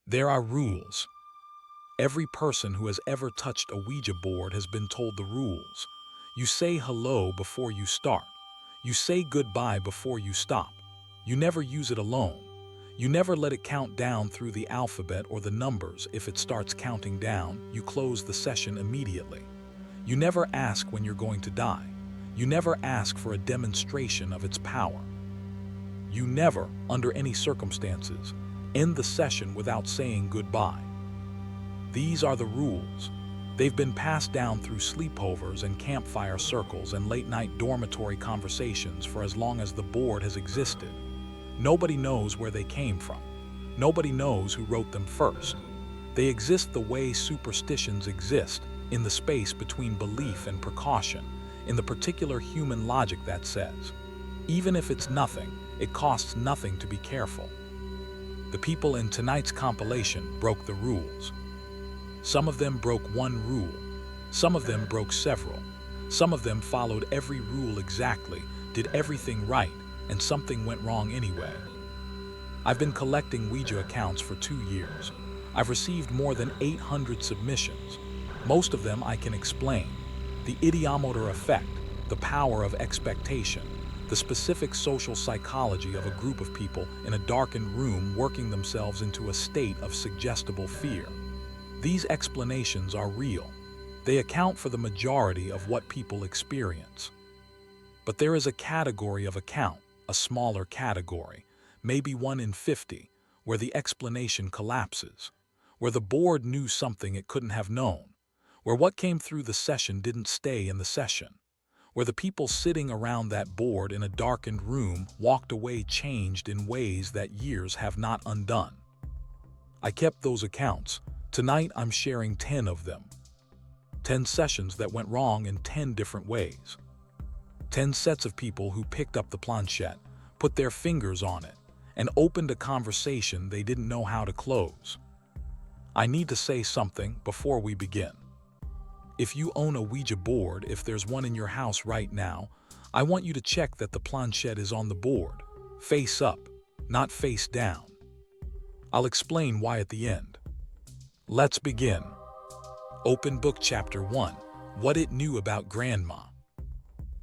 There are rules. Every person who has ever touched a Ouija board has been told the rules. You say hello before you start. You say goodbye before you stop. You never use it alone. You never let it count down through the alphabet or the numbers. If it starts counting down, you close the session immediately. You never ask when you're going to die. You never ask for a demonstration of its power. You never, under any circumstances, end the session without saying goodbye. These are the rules. They've been passed down through sleepovers and campfire circles and late-night dormitory conversations for as long as the board has existed. Nobody knows where they came from. Nobody knows who wrote them first. They exist the way superstitions exist, in the space between belief and precaution, in the particular human logic that says, even if it's nothing, it costs nothing to be careful. The people in tonight's compilation broke the rules. Some of them broke one rule. Some of them broke several. Some of them followed every rule exactly, did everything right, and something went wrong anyway. I've been collecting Ouija accounts for 2 years. I've received more than 800 submissions. Most of them I can explain. The ideomotor effect, the power of expectation, the specific social psychology of a group of people in a darkened room working themselves into a state of suggestible fear. These explanations are real. They account for the majority of what people experience. But there is a category of account, a smaller category, maybe 1 in 50, where the explanation collapses, where the board knew something it couldn't have known, where what came through the session didn't stay in the session, where the people sitting around that board in a darkened room walked away changed in ways that years have not undone. I kept those accounts. Tonight I'm sharing 10 of them. 10 sessions that went wrong in 10 different ways. 10 sets of people who picked up the planchette, put their fingers on it, and opened a conversation they didn't know how to close. I need to say something before we begin. If you own a Ouija board, if there's one in your house right now, I want you to check that the planchette is on the board, face up, not face down. I'll explain why at the end. Let's begin. Open book chapter 1, What It Knew About Grandma.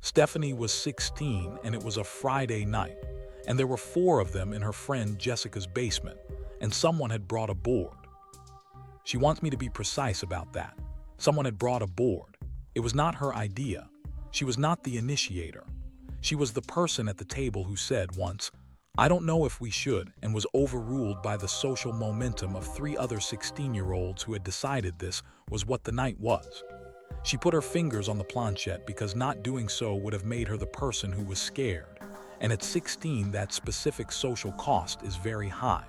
Stephanie was 16 and it was a Friday night, and there were 4 of them in her friend Jessica's basement, and someone had brought a board. She wants me to be precise about that. Someone had brought a board. It was not her idea. She was not the initiator. She was the person at the table who said once, "I don't know if we should," and was overruled by the social momentum of 3 other 16-year-olds who had decided this was what the night was. She put her fingers on the planchette because not doing so would have made her the person who was scared, and at 16 that specific social cost is very high.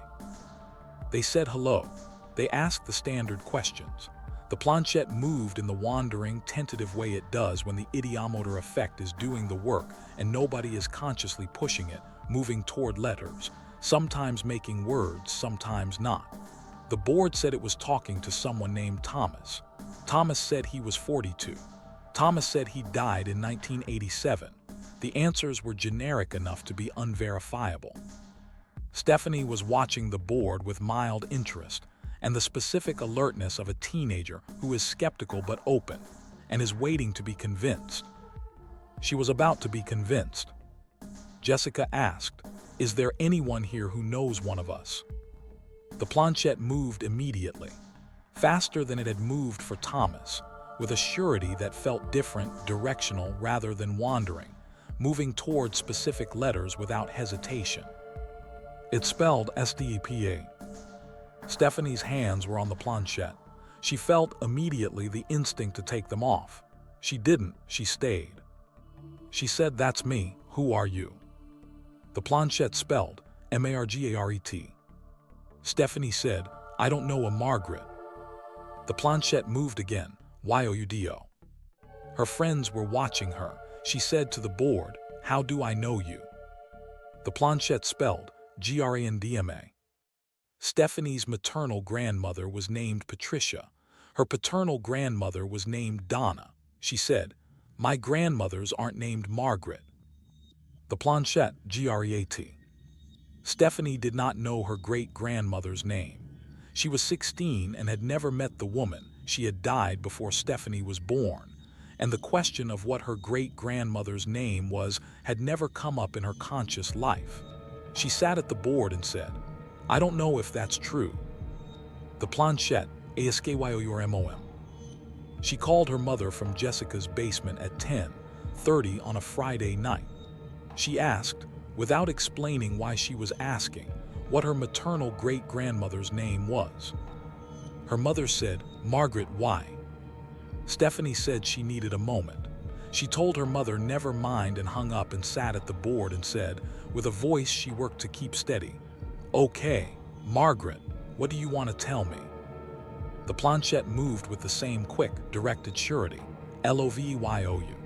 They said hello. They asked the standard questions. The planchette moved in the wandering, tentative way it does when the ideomotor effect is doing the work and nobody is consciously pushing it, moving toward letters, sometimes making words, sometimes not. The board said it was talking to someone named Thomas. Thomas said he was 42. Thomas said he died in 1987. The answers were generic enough to be unverifiable. Stephanie was watching the board with mild interest and the specific alertness of a teenager who is skeptical but open and is waiting to be convinced. She was about to be convinced. Jessica asked, "Is there anyone here who knows one of us?" The planchette moved immediately, faster than it had moved for Thomas, with a surety that felt different, directional rather than wandering, moving toward specific letters without hesitation. It spelled STEPA. Stephanie's hands were on the planchette. She felt immediately the instinct to take them off. She didn't, she stayed. She said, "That's me, who are you?" The planchette spelled Margaret. Stephanie said, "I don't know a Margaret." The planchette moved again, Youdo. Her friends were watching her. She said to the board, "How do I know you?" The planchette spelled Grandma. Stephanie's maternal grandmother was named Patricia. Her paternal grandmother was named Donna. She said, "My grandmothers aren't named Margaret." The planchette, Grat. Stephanie did not know her great-grandmother's name. She was 16 and had never met the woman. She had died before Stephanie was born, and the question of what her great-grandmother's name was had never come up in her conscious life. She sat at the board and said, "I don't know if that's true." The planchette, ASKYOURMOM. She called her mother from Jessica's basement at 10:30 on a Friday night. She asked, without explaining why she was asking, what her maternal great-grandmother's name was. Her mother said, "Margaret, why?" Stephanie said she needed a moment. She told her mother never mind and hung up and sat at the board and said, with a voice she worked to keep steady, "Okay, Margaret, what do you want to tell me?" The planchette moved with the same quick, directed surety, LOVYOU.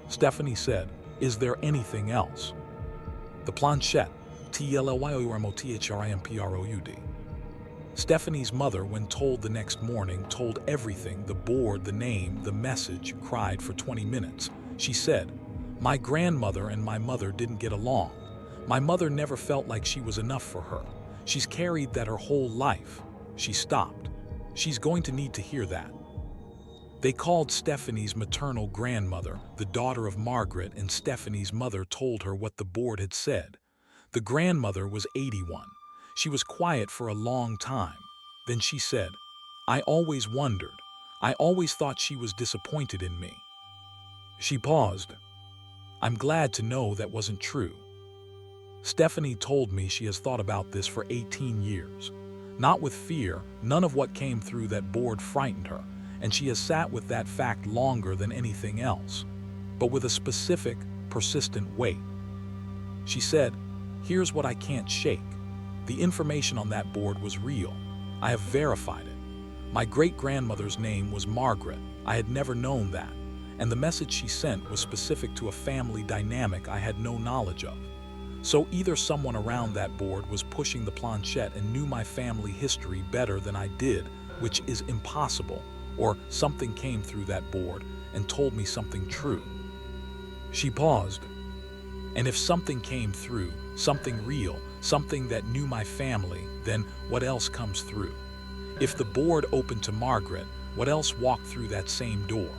Stephanie said, "Is there anything else?" The planchette, TLLYOURMOTHRIMPROUD. Stephanie's mother, when told the next morning, told everything: the board, the name, the message, cried for 20 minutes. She said, "My grandmother and my mother didn't get along. My mother never felt like she was enough for her. She's carried that her whole life." She stopped. "She's going to need to hear that." They called Stephanie's maternal grandmother, the daughter of Margaret, and Stephanie's mother told her what the board had said. The grandmother was 81. She was quiet for a long time. Then she said, "I always wondered. I always thought she was disappointed in me." She paused. "I'm glad to know that wasn't true. Stephanie told me she has thought about this for 18 years. Not with fear, none of what came through that board frightened her, and she has sat with that fact longer than anything else, but with a specific, persistent weight. She said, 'Here's what I can't shake. The information on that board was real. I have verified it. My great-grandmother's name was Margaret. I had never known that, and the message she sent was specific to a family dynamic I had no knowledge of. So either someone around that board was pushing the planchette and knew my family history better than I did, which is impossible, or something came through that board and told me something true." She paused. "And if something came through, something real, something that knew my family, then what else comes through? If the board opened to Margaret, what else walked through that same door?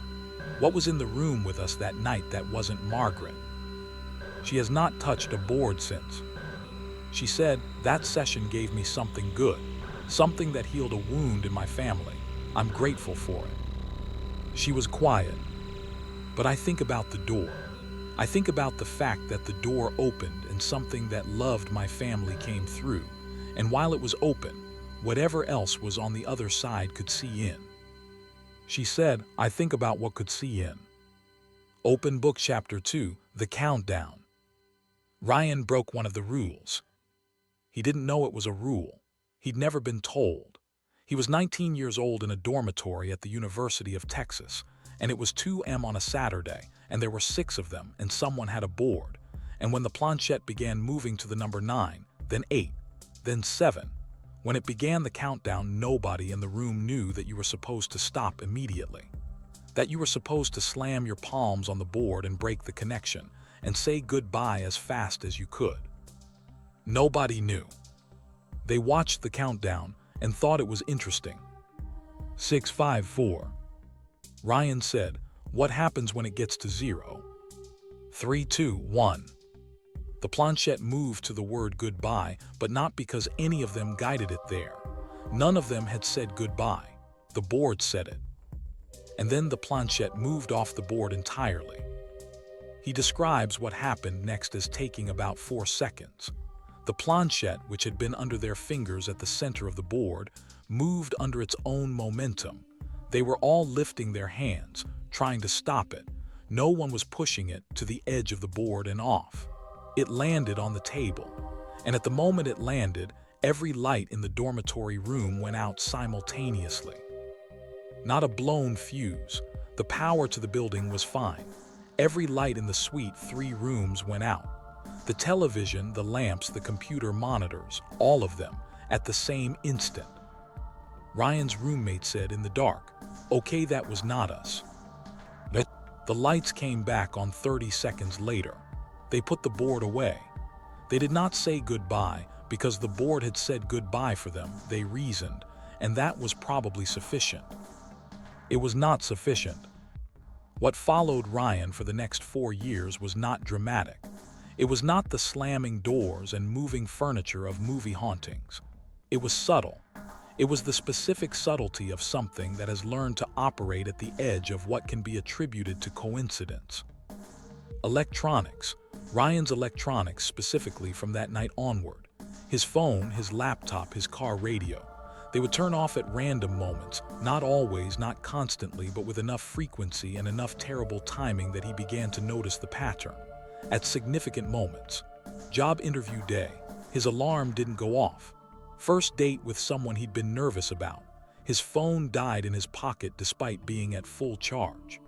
What was in the room with us that night that wasn't Margaret?" She has not touched a board since. She said, "That session gave me something good, something that healed a wound in my family. I'm grateful for it." She was quiet. "But I think about the door. I think about the fact that the door opened and something that loved my family came through, and while it was open, whatever else was on the other side could see in." She said, "I think about what could see in." Open Book Chapter 2, The Countdown. Ryan broke one of the rules. He didn't know it was a rule. He'd never been told. He was 19 years old in a dormitory at the University of Texas, and it was 2 a.m. on a Saturday, and there were 6 of them, and someone had a board. And when the planchette began moving to the number 9, then 8, then 7, when it began the countdown, nobody in the room knew that you were supposed to stop immediately, that you were supposed to slam your palms on the board and break the connection, and say goodbye as fast as you could. Nobody knew. They watched the countdown and thought it was interesting. 6, 5, 4. Ryan said, "What happens when it gets to 0? 3, 2, 1. The planchette moved to the word goodbye, but not because any of them guided it there. None of them had said goodbye. The board said it. And then the planchette moved off the board entirely. He describes what happened next as taking about 4 seconds. The planchette, which had been under their fingers at the center of the board, moved under its own momentum. They were all lifting their hands, trying to stop it. No one was pushing it to the edge of the board and off. It landed on the table, and at the moment it landed, every light in the dormitory room went out simultaneously. Not a blown fuse. The power to the building was fine. Every light in the suite 3 rooms went out. The television, the lamps, the computer monitors, all of them, at the same instant. Ryan's roommate said in the dark, "Okay, that was not us." The lights came back on 30 seconds later. They put the board away. They did not say goodbye, Because the board had said goodbye for them, they reasoned, and that was probably sufficient. It was not sufficient. What followed Ryan for the next 4 years was not dramatic. It was not the slamming doors and moving furniture of movie hauntings. It was subtle. It was the specific subtlety of something that has learned to operate at the edge of what can be attributed to coincidence. Electronics. Ryan's electronics specifically from that night onward. His phone, his laptop, his car radio. They would turn off at random moments, not always, not constantly, but with enough frequency and enough terrible timing that he began to notice the pattern. At significant moments. Job interview day. His alarm didn't go off. First date with someone he'd been nervous about. His phone died in his pocket despite being at full charge.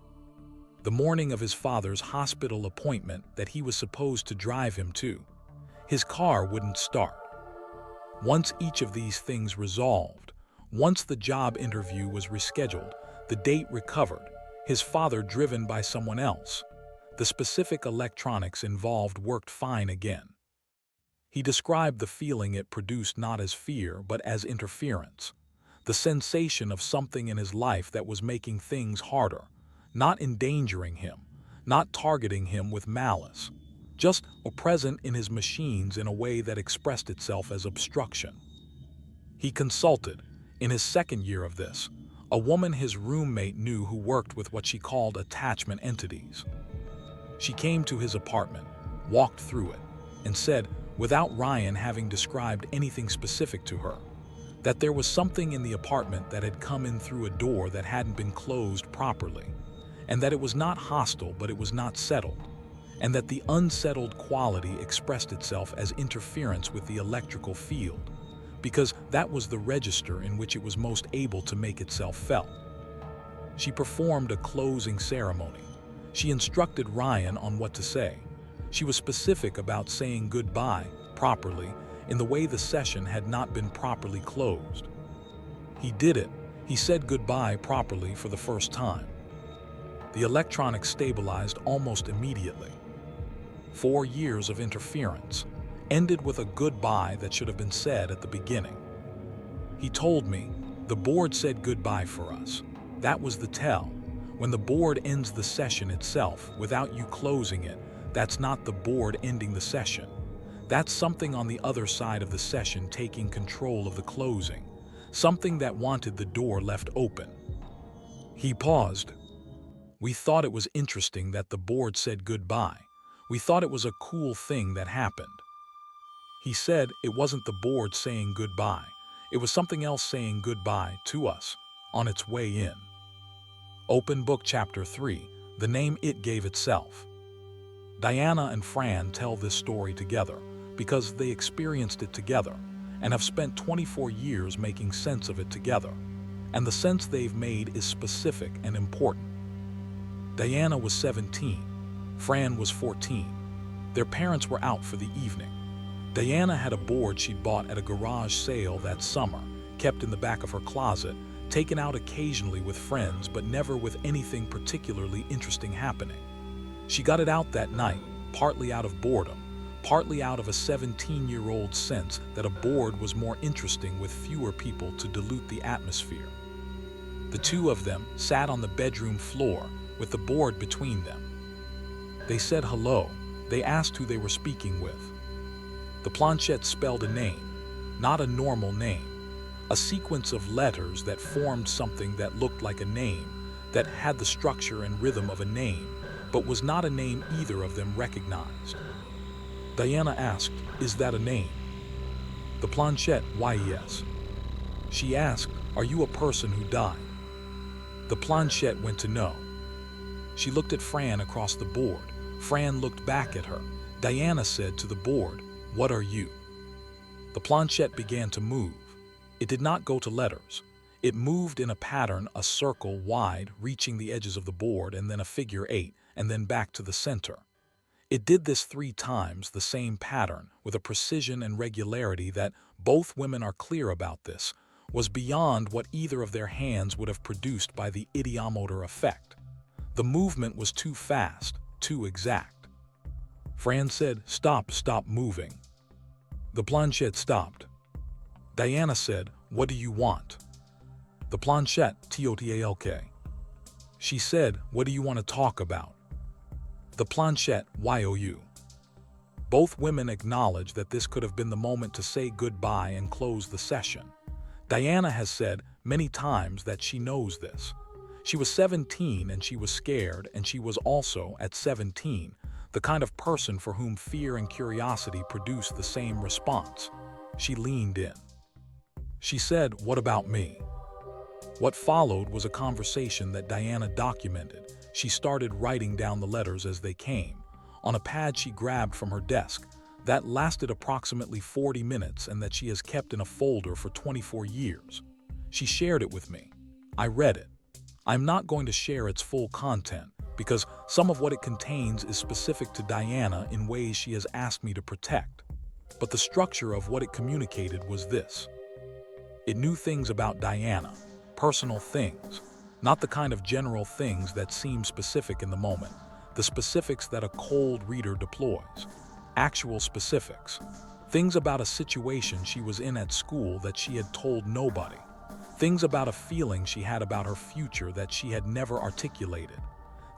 The morning of his father's hospital appointment that he was supposed to drive him to. His car wouldn't start. Once each of these things resolved, once the job interview was rescheduled, the date recovered, his father driven by someone else, the specific electronics involved worked fine again. He described the feeling it produced not as fear but as interference, the sensation of something in his life that was making things harder, not endangering him, not targeting him with malice, just present in his machines in a way that expressed itself as obstruction. He consulted, in his second year of this, a woman his roommate knew who worked with what she called attachment entities. She came to his apartment, walked through it, and said, without Ryan having described anything specific to her, that there was something in the apartment that had come in through a door that hadn't been closed properly, and that it was not hostile but it was not settled, and that the unsettled quality expressed itself as interference with the electrical field, because that was the register in which it was most able to make itself felt. She performed a closing ceremony. She instructed Ryan on what to say. She was specific about saying goodbye properly in the way the session had not been properly closed. He did it. He said goodbye properly for the first time. The electronics stabilized almost immediately. 4 years of interference ended with a goodbye that should have been said at the beginning. He told me, the board said goodbye for us. That was the tell. When the board ends the session itself without you closing it, that's not the board ending the session. That's something on the other side of the session taking control of the closing, something that wanted the door left open. He paused. We thought it was interesting that the board said goodbye. We thought it was a cool thing that happened. He said it wasn't the board saying goodbye. It was something else saying goodbye to us on its way in. Open Book Chapter 3, the name it gave itself. Diana and Fran tell this story together because they experienced it together and have spent 24 years making sense of it together. And the sense they've made is specific and important. Diana was 17. Fran was 14. Their parents were out for the evening. Diana had a board she'd bought at a garage sale that summer, kept in the back of her closet, taken out occasionally with friends, but never with anything particularly interesting happening. She got it out that night, partly out of boredom, partly out of a 17-year-old sense that a board was more interesting with fewer people to dilute the atmosphere. The two of them sat on the bedroom floor with the board between them. They said hello. They asked who they were speaking with. The planchette spelled a name, not a normal name, a sequence of letters that formed something that looked like a name, that had the structure and rhythm of a name, but was not a name either of them recognized. Diana asked, "Is that a name?" The planchette, "Why, yes." She asked, "Are you a person who died?" The planchette went to no. She looked at Fran across the board. Fran looked back at her. Diana said to the board, "What are you?" The planchette began to move. It did not go to letters. It moved in a pattern, a circle wide, reaching the edges of the board, and then a figure 8, and then back to the center. It did this 3 times, the same pattern, with a precision and regularity that, both women are clear about this, was beyond what either of their hands would have produced by the ideomotor effect. The movement was too fast, too exact. Fran said, stop moving." The planchette stopped. Diana said, "What do you want?" The planchette, TOTALK. She said, "What do you want to talk about?" The planchette, YOU. Both women acknowledged that this could have been the moment to say goodbye and close the session. Diana has said many times that she knows this. She was 17 and she was scared, and she was also, at 17, the kind of person for whom fear and curiosity produced the same response. She leaned in. She said, "What about me?" What followed was a conversation that Diana documented. She started writing down the letters as they came, on a pad she grabbed from her desk, that lasted approximately 40 minutes and that she has kept in a folder for 24 years. She shared it with me. I read it. I'm not going to share its full content, because some of what it contains is specific to Diana in ways she has asked me to protect. But the structure of what it communicated was this. It knew things about Diana, personal things, not the kind of general things that seem specific in the moment, the specifics that a cold reader deploys, actual specifics, things about a situation she was in at school that she had told nobody, things about a feeling she had about her future that she had never articulated,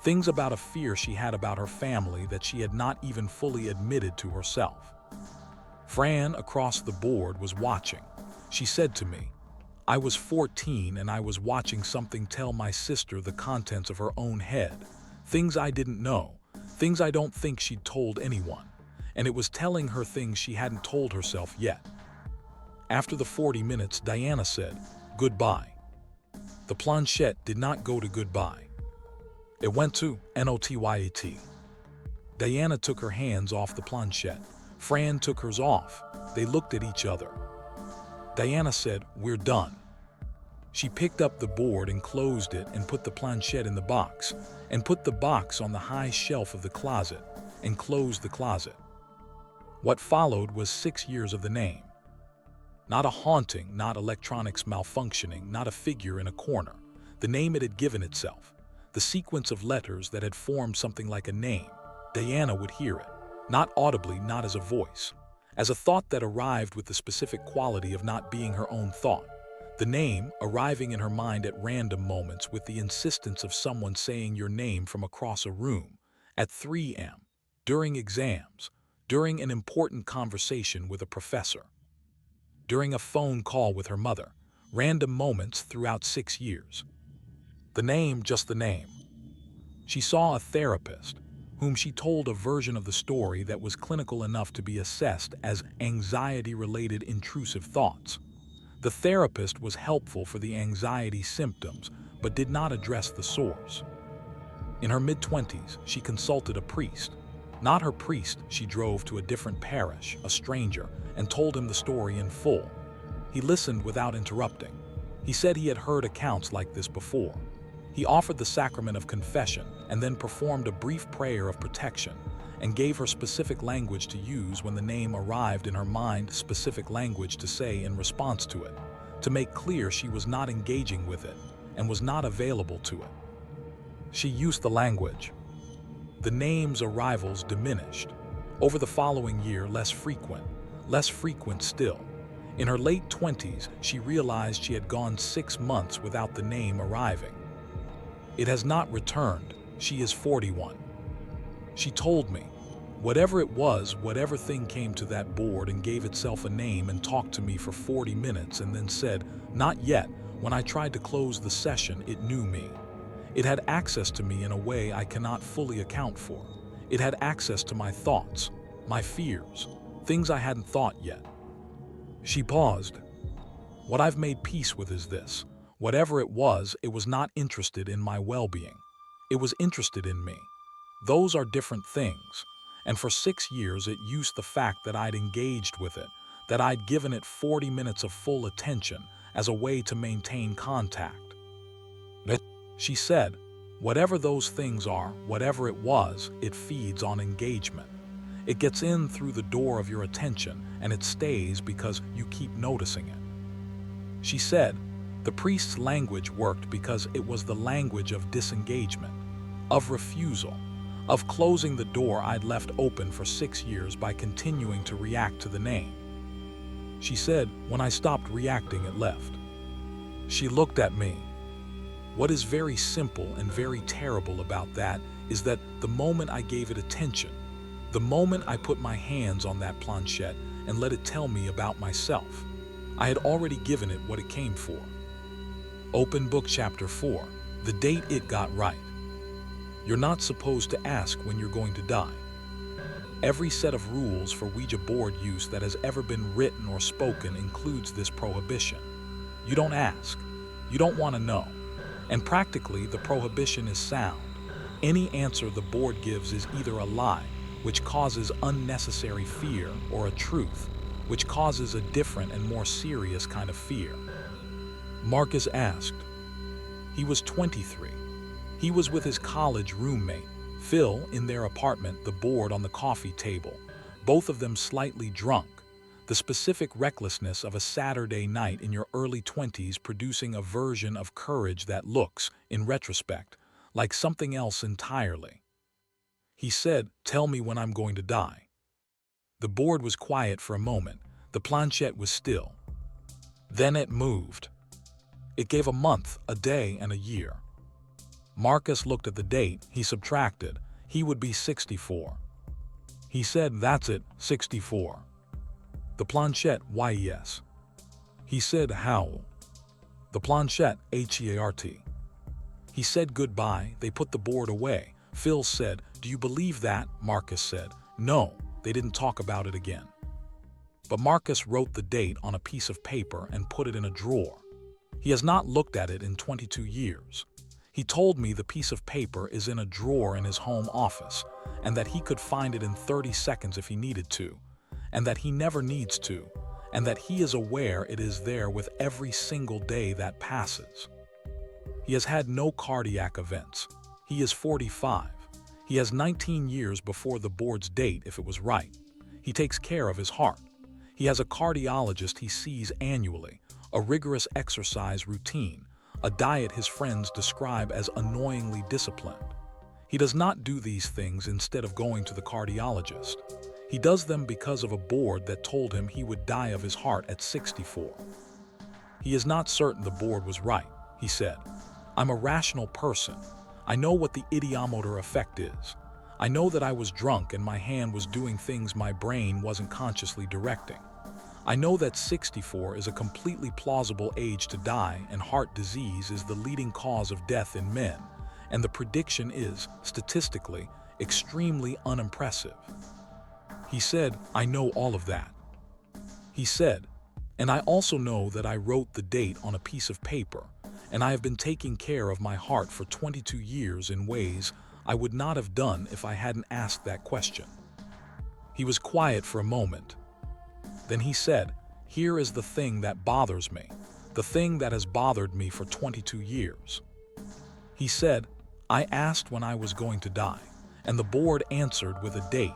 things about a fear she had about her family that she had not even fully admitted to herself. Fran, across the board, was watching. She said to me, "I was 14 and I was watching something tell my sister the contents of her own head, things I didn't know, things I don't think she'd told anyone, and it was telling her things she hadn't told herself yet." After the 40 minutes, Diana said, "Goodbye." The planchette did not go to goodbye. It went to NOTYAT. Diana took her hands off the planchette. Fran took hers off. They looked at each other. Diana said, "We're done." She picked up the board and closed it and put the planchette in the box, and put the box on the high shelf of the closet, and closed the closet. What followed was 6 years of the name. Not a haunting, not electronics malfunctioning, not a figure in a corner. The name it had given itself. The sequence of letters that had formed something like a name. Diana would hear it, not audibly, not as a voice, as a thought that arrived with the specific quality of not being her own thought. The name arriving in her mind at random moments with the insistence of someone saying your name from across a room, at 3 a.m., during exams, during an important conversation with a professor, during a phone call with her mother, random moments throughout 6 years. The name, just the name. She saw a therapist, whom she told a version of the story that was clinical enough to be assessed as anxiety-related intrusive thoughts. The therapist was helpful for the anxiety symptoms, but did not address the source. In her mid-20s, she consulted a priest. Not her priest, she drove to a different parish, a stranger, and told him the story in full. He listened without interrupting. He said he had heard accounts like this before. He offered the sacrament of confession and then performed a brief prayer of protection and gave her specific language to use when the name arrived in her mind, specific language to say in response to it, to make clear she was not engaging with it and was not available to it. She used the language. The name's arrivals diminished. Over the following year, less frequent still. In her late 20s, she realized she had gone 6 months without the name arriving. It has not returned. She is 41. She told me, whatever it was, whatever thing came to that board and gave itself a name and talked to me for 40 minutes and then said, "Not yet." When I tried to close the session, it knew me. It had access to me in a way I cannot fully account for. It had access to my thoughts, my fears, things I hadn't thought yet. She paused. What I've made peace with is this. Whatever it was not interested in my well-being. It was interested in me. Those are different things. And for 6 years it used the fact that I'd engaged with it, that I'd given it 40 minutes of full attention as a way to maintain contact. She said, whatever those things are, whatever it was, it feeds on engagement. It gets in through the door of your attention and it stays because you keep noticing it. She said, the priest's language worked because it was the language of disengagement, of refusal, of closing the door I'd left open for 6 years by continuing to react to the name. She said, when I stopped reacting, it left. She looked at me. What is very simple and very terrible about that is that the moment I gave it attention, the moment I put my hands on that planchette and let it tell me about myself, I had already given it what it came for. Open Book Chapter 4, the date it got right. You're not supposed to ask when you're going to die. Every set of rules for Ouija board use that has ever been written or spoken includes this prohibition. You don't ask. You don't want to know. And practically, the prohibition is sound. Any answer the board gives is either a lie, which causes unnecessary fear, or a truth, which causes a different and more serious kind of fear. Marcus asked. He was 23. He was with his college roommate, Phil, in their apartment, the board on the coffee table, both of them slightly drunk, the specific recklessness of a Saturday night in your early 20s producing a version of courage that looks, in retrospect, like something else entirely. He said, "Tell me when I'm going to die." The board was quiet for a moment. The planchette was still. Then it moved. It gave a month, a day, and a year. Marcus looked at the date. He subtracted. He would be 64. He said, "That's it, 64. The planchette, why yes." He said, "How?" The planchette, HEART. He said goodbye. They put the board away. Phil said, "Do you believe that?" Marcus said, "No." They didn't talk about it again. But Marcus wrote the date on a piece of paper and put it in a drawer. He has not looked at it in 22 years. He told me the piece of paper is in a drawer in his home office, and that he could find it in 30 seconds if he needed to, and that he never needs to, and that he is aware it is there with every single day that passes. He has had no cardiac events. He is 45. He has 19 years before the board's date if it was right. He takes care of his heart. He has a cardiologist he sees annually, a rigorous exercise routine, a diet his friends describe as annoyingly disciplined. He does not do these things instead of going to the cardiologist. He does them because of a board that told him he would die of his heart at 64. He is not certain the board was right. He said, "I'm a rational person. I know what the ideomotor effect is. I know that I was drunk and my hand was doing things my brain wasn't consciously directing. I know that 64 is a completely plausible age to die, and heart disease is the leading cause of death in men, and the prediction is, statistically, extremely unimpressive." He said, "I know all of that." He said, "And I also know that I wrote the date on a piece of paper, and I have been taking care of my heart for 22 years in ways I would not have done if I hadn't asked that question." He was quiet for a moment. Then he said, "Here is the thing that bothers me, the thing that has bothered me for 22 years. He said, "I asked when I was going to die, and the board answered with a date,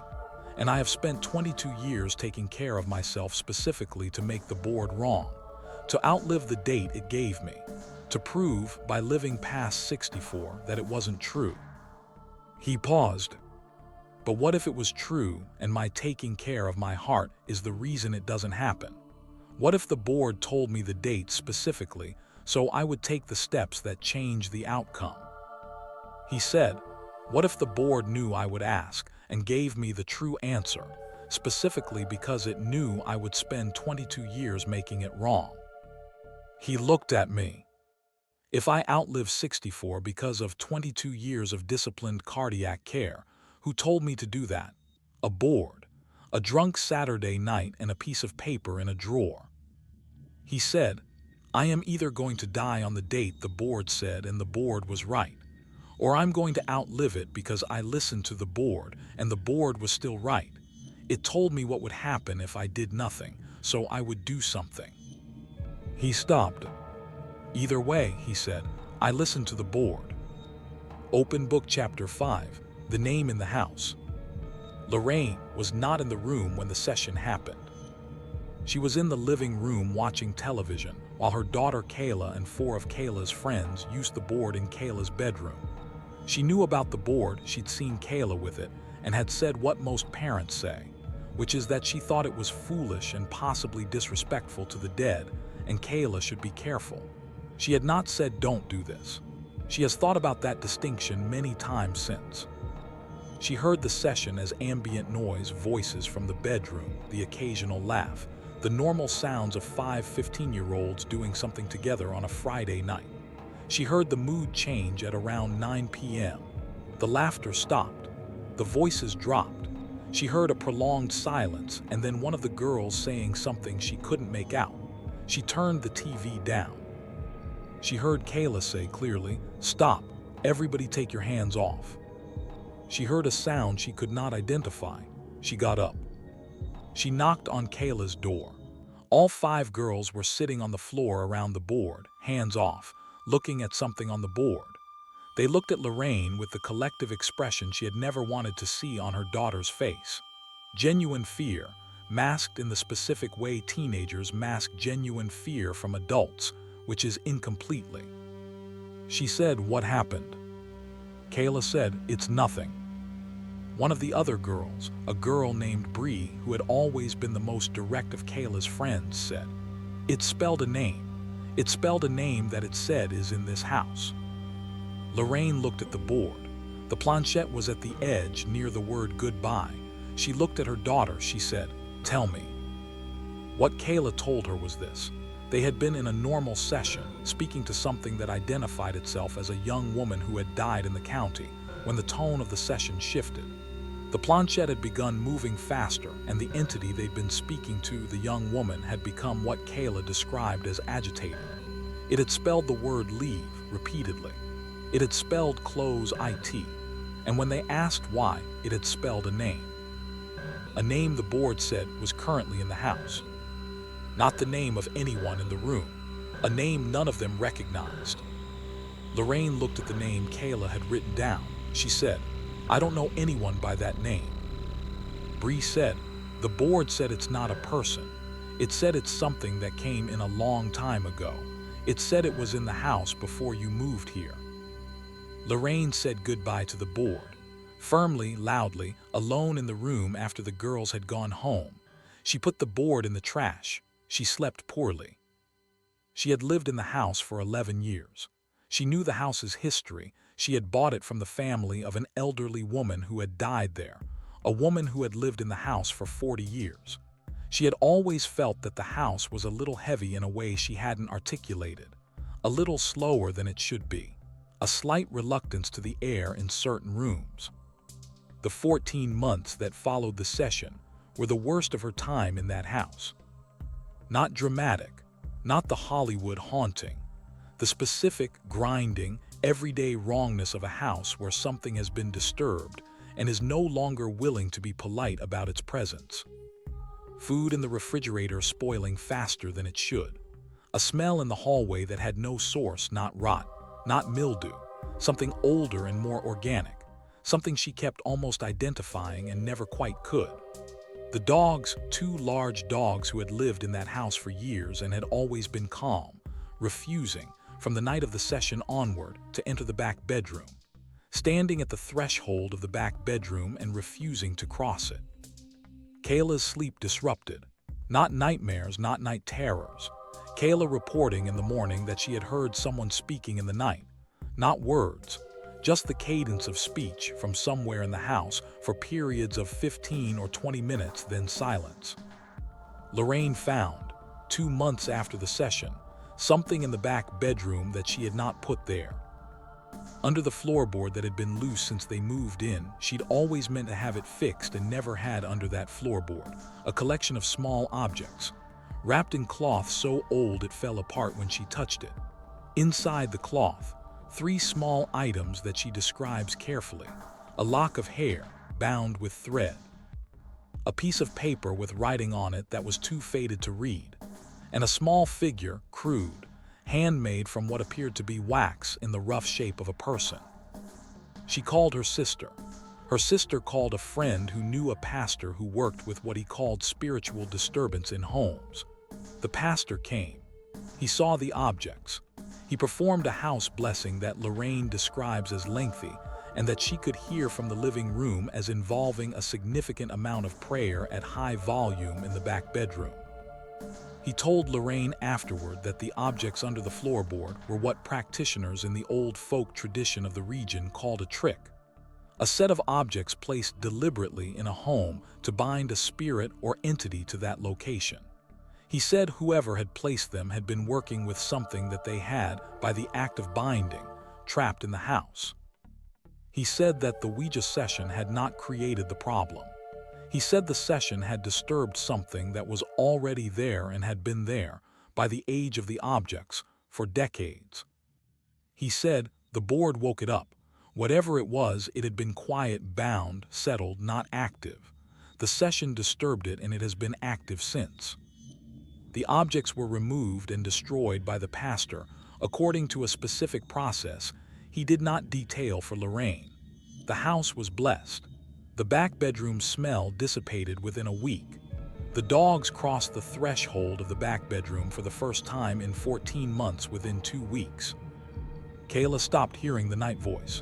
and I have spent 22 years taking care of myself specifically to make the board wrong, to outlive the date it gave me, to prove, by living past 64, that it wasn't true." He paused. "But what if it was true, and my taking care of my heart is the reason it doesn't happen? What if the board told me the date specifically, so I would take the steps that change the outcome?" He said, "What if the board knew I would ask, and gave me the true answer, specifically because it knew I would spend 22 years making it wrong?" He looked at me. "If I outlive 64 because of 22 years of disciplined cardiac care, who told me to do that? A board, a drunk Saturday night, and a piece of paper in a drawer." He said, "I am either going to die on the date the board said and the board was right, or I'm going to outlive it because I listened to the board and the board was still right. It told me what would happen if I did nothing, so I would do something." He stopped. "Either way," he said, "I listened to the board." Open Book Chapter 5, the name in the house. Lorraine was not in the room when the session happened. She was in the living room watching television while her daughter Kayla and 4 of Kayla's friends used the board in Kayla's bedroom. She knew about the board, she'd seen Kayla with it, and had said what most parents say. which is that she thought it was foolish and possibly disrespectful to the dead, and Kayla should be careful. She had not said don't do this. She has thought about that distinction many times since. She heard the session as ambient noise, voices from the bedroom, the occasional laugh, the normal sounds of 5 15-year-olds doing something together on a Friday night. She heard the mood change at around 9 p.m. The laughter stopped. The voices dropped. She heard a prolonged silence and then one of the girls saying something she couldn't make out. She turned the TV down. She heard Kayla say clearly, "Stop, everybody take your hands off." She heard a sound she could not identify. She got up. She knocked on Kayla's door. All 5 girls were sitting on the floor around the board, hands off, looking at something on the board. They looked at Lorraine with the collective expression she had never wanted to see on her daughter's face. Genuine fear, masked in the specific way teenagers mask genuine fear from adults, which is incompletely. She said, "What happened?" Kayla said, "It's nothing." One of the other girls, a girl named Bree, who had always been the most direct of Kayla's friends, said, "It spelled a name. It spelled a name that it said is in this house." Lorraine looked at the board. The planchette was at the edge near the word goodbye. She looked at her daughter. She said, "Tell me." What Kayla told her was this. They had been in a normal session, speaking to something that identified itself as a young woman who had died in the county, when the tone of the session shifted. The planchette had begun moving faster, and the entity they'd been speaking to, the young woman, had become what Kayla described as agitated. It had spelled the word leave repeatedly. It had spelled close IT, and when they asked why, it had spelled a name. A name the board said was currently in the house. Not the name of anyone in the room, a name none of them recognized. Lorraine looked at the name Kayla had written down. She said, "I don't know anyone by that name." Bree said, "The board said it's not a person. It said it's something that came in a long time ago. It said it was in the house before you moved here." Lorraine said goodbye to the board. Firmly, loudly, alone in the room after the girls had gone home. She put the board in the trash. She slept poorly. She had lived in the house for 11 years. She knew the house's history. She had bought it from the family of an elderly woman who had died there, a woman who had lived in the house for 40 years. She had always felt that the house was a little heavy in a way she hadn't articulated, a little slower than it should be, a slight reluctance to the air in certain rooms. The 14 months that followed the session were the worst of her time in that house. Not dramatic, not the Hollywood haunting, the specific, grinding, everyday wrongness of a house where something has been disturbed and is no longer willing to be polite about its presence. Food in the refrigerator spoiling faster than it should. A smell in the hallway that had no source, not rot, not mildew, something older and more organic, something she kept almost identifying and never quite could. The dogs, 2 large dogs who had lived in that house for years and had always been calm, refusing, from the night of the session onward, to enter the back bedroom, standing at the threshold of the back bedroom and refusing to cross it. Kayla's sleep disrupted. Not nightmares, not night terrors. Kayla reporting in the morning that she had heard someone speaking in the night. Not words, just the cadence of speech from somewhere in the house for periods of 15 or 20 minutes, then silence. Lorraine found, 2 months after the session, something in the back bedroom that she had not put there. Under the floorboard that had been loose since they moved in, she'd always meant to have it fixed and never had under that floorboard, a collection of small objects, wrapped in cloth so old it fell apart when she touched it. Inside the cloth, 3 small items that she describes carefully: a lock of hair bound with thread, a piece of paper with writing on it that was too faded to read, and a small figure, crude, handmade from what appeared to be wax in the rough shape of a person. She called her sister. Her sister called a friend who knew a pastor who worked with what he called spiritual disturbance in homes. The pastor came. He saw the objects. He performed a house blessing that Lorraine describes as lengthy, and that she could hear from the living room as involving a significant amount of prayer at high volume in the back bedroom. He told Lorraine afterward that the objects under the floorboard were what practitioners in the old folk tradition of the region called a trick, a set of objects placed deliberately in a home to bind a spirit or entity to that location. He said whoever had placed them had been working with something that they had, by the act of binding, trapped in the house. He said that the Ouija session had not created the problem. He said the session had disturbed something that was already there and had been there, by the age of the objects, for decades. He said the board woke it up. Whatever it was, it had been quiet, bound, settled, not active. The session disturbed it and it has been active since. The objects were removed and destroyed by the pastor, according to a specific process he did not detail for Lorraine. The house was blessed. The back bedroom smell dissipated within a week. The dogs crossed the threshold of the back bedroom for the first time in 14 months within 2 weeks. Kayla stopped hearing the night voice.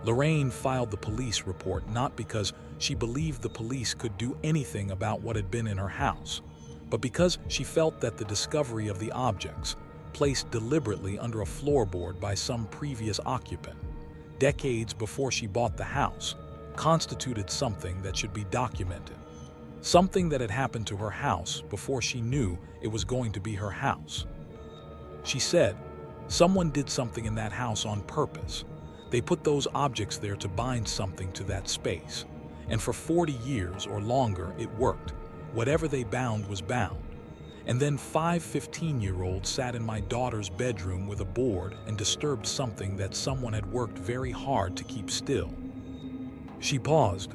Lorraine filed the police report not because she believed the police could do anything about what had been in her house, but because she felt that the discovery of the objects, placed deliberately under a floorboard by some previous occupant, decades before she bought the house, constituted something that should be documented. Something that had happened to her house before she knew it was going to be her house. She said, someone did something in that house on purpose. They put those objects there to bind something to that space. And for 40 years or longer, it worked. Whatever they bound was bound. And then 5 15-year-olds sat in my daughter's bedroom with a board and disturbed something that someone had worked very hard to keep still. She paused.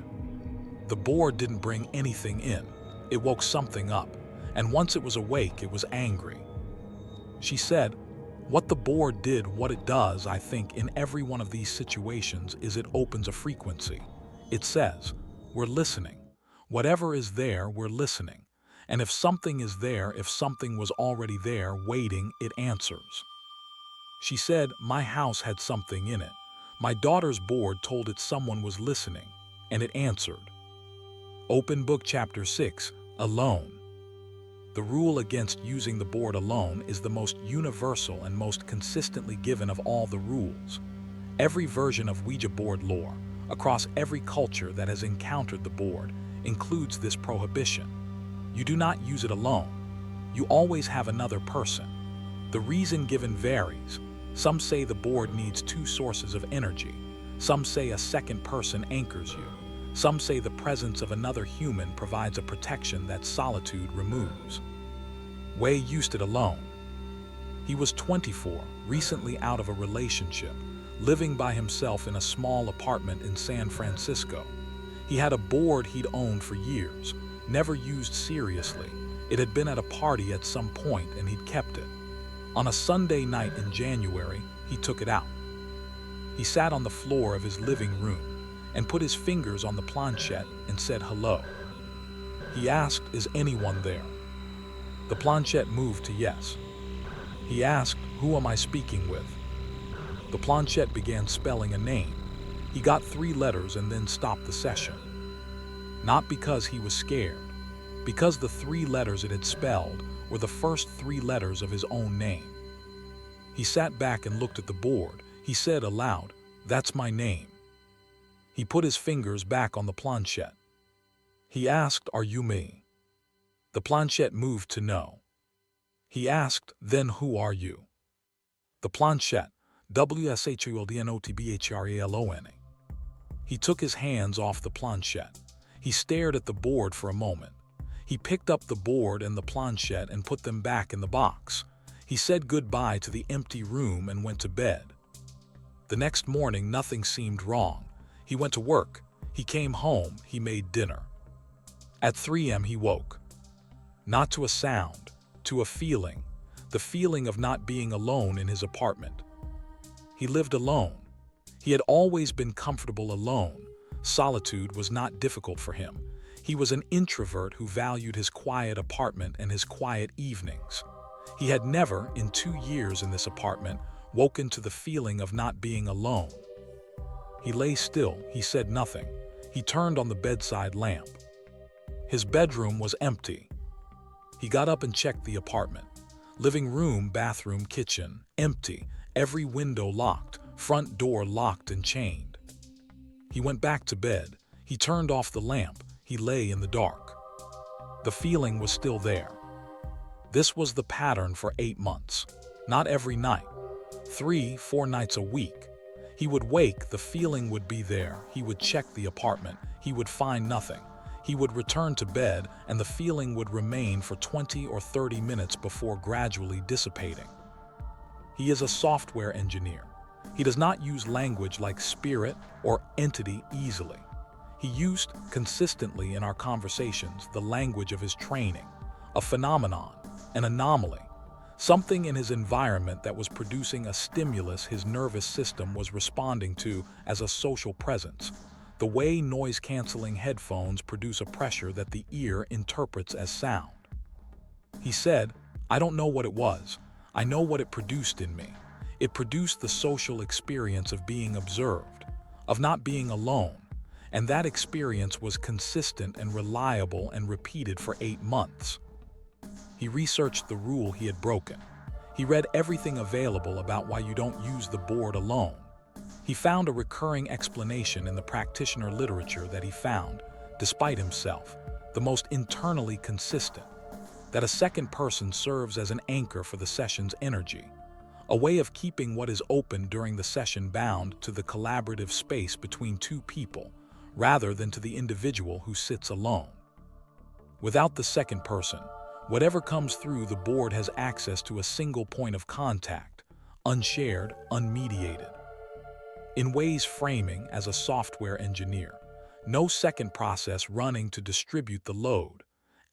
The board didn't bring anything in. It woke something up, and once it was awake, it was angry. She said, what the board did, what it does, I think, in every one of these situations is it opens a frequency. It says, we're listening. Whatever is there, we're listening. And if something is there, if something was already there, waiting, it answers. She said, my house had something in it. My daughter's board told it someone was listening, and it answered. Open Book Chapter 6, Alone. The rule against using the board alone is the most universal and most consistently given of all the rules. Every version of Ouija board lore, across every culture that has encountered the board, includes this prohibition. You do not use it alone. You always have another person. The reason given varies. Some say the board needs 2 sources of energy. Some say a second person anchors you. Some say the presence of another human provides a protection that solitude removes. Wei used it alone. He was 24, recently out of a relationship, living by himself in a small apartment in San Francisco. He had a board he'd owned for years, never used seriously. It had been at a party at some point and he'd kept it. On a Sunday night in January, he took it out. He sat on the floor of his living room and put his fingers on the planchette and said hello. He asked, is anyone there? The planchette moved to yes. He asked, who am I speaking with? The planchette began spelling a name. He got 3 letters and then stopped the session. Not because he was scared, because the 3 letters it had spelled were the first 3 letters of his own name. He sat back and looked at the board. He said aloud, that's my name. He put his fingers back on the planchette. He asked, are you me? The planchette moved to no. He asked, then who are you? The planchette, WSHULDNOTBHRALONA. He took his hands off the planchette. He stared at the board for a moment. He picked up the board and the planchette and put them back in the box. He said goodbye to the empty room and went to bed. The next morning, nothing seemed wrong. He went to work. He came home. He made dinner. At 3 a.m. he woke. Not to a sound, to a feeling, the feeling of not being alone in his apartment. He lived alone. He had always been comfortable alone. Solitude was not difficult for him. He was an introvert who valued his quiet apartment and his quiet evenings. He had never, in 2 years in this apartment, woken to the feeling of not being alone. He lay still, he said nothing. He turned on the bedside lamp. His bedroom was empty. He got up and checked the apartment. Living room, bathroom, kitchen, empty. Every window locked, front door locked and chained. He went back to bed. He turned off the lamp. He lay in the dark. The feeling was still there. This was the pattern for 8 months. Not every night. 3-4 nights a week. He would wake, the feeling would be there. He would check the apartment. He would find nothing. He would return to bed, and the feeling would remain for 20 or 30 minutes before gradually dissipating. He is a software engineer. He does not use language like spirit or entity easily. He used consistently in our conversations the language of his training, a phenomenon, an anomaly, something in his environment that was producing a stimulus his nervous system was responding to as a social presence, the way noise-canceling headphones produce a pressure that the ear interprets as sound. He said, "I don't know what it was. I know what it produced in me. It produced the social experience of being observed, of not being alone, and that experience was consistent and reliable and repeated for 8 months. He researched the rule he had broken. He read everything available about why you don't use the board alone. He found a recurring explanation in the practitioner literature that he found, despite himself, the most internally consistent, that a second person serves as an anchor for the session's energy, a way of keeping what is open during the session bound to the collaborative space between two people, rather than to the individual who sits alone. Without the second person, whatever comes through the board has access to a single point of contact, unshared, unmediated. In ways framing as a software engineer, no second process running to distribute the load.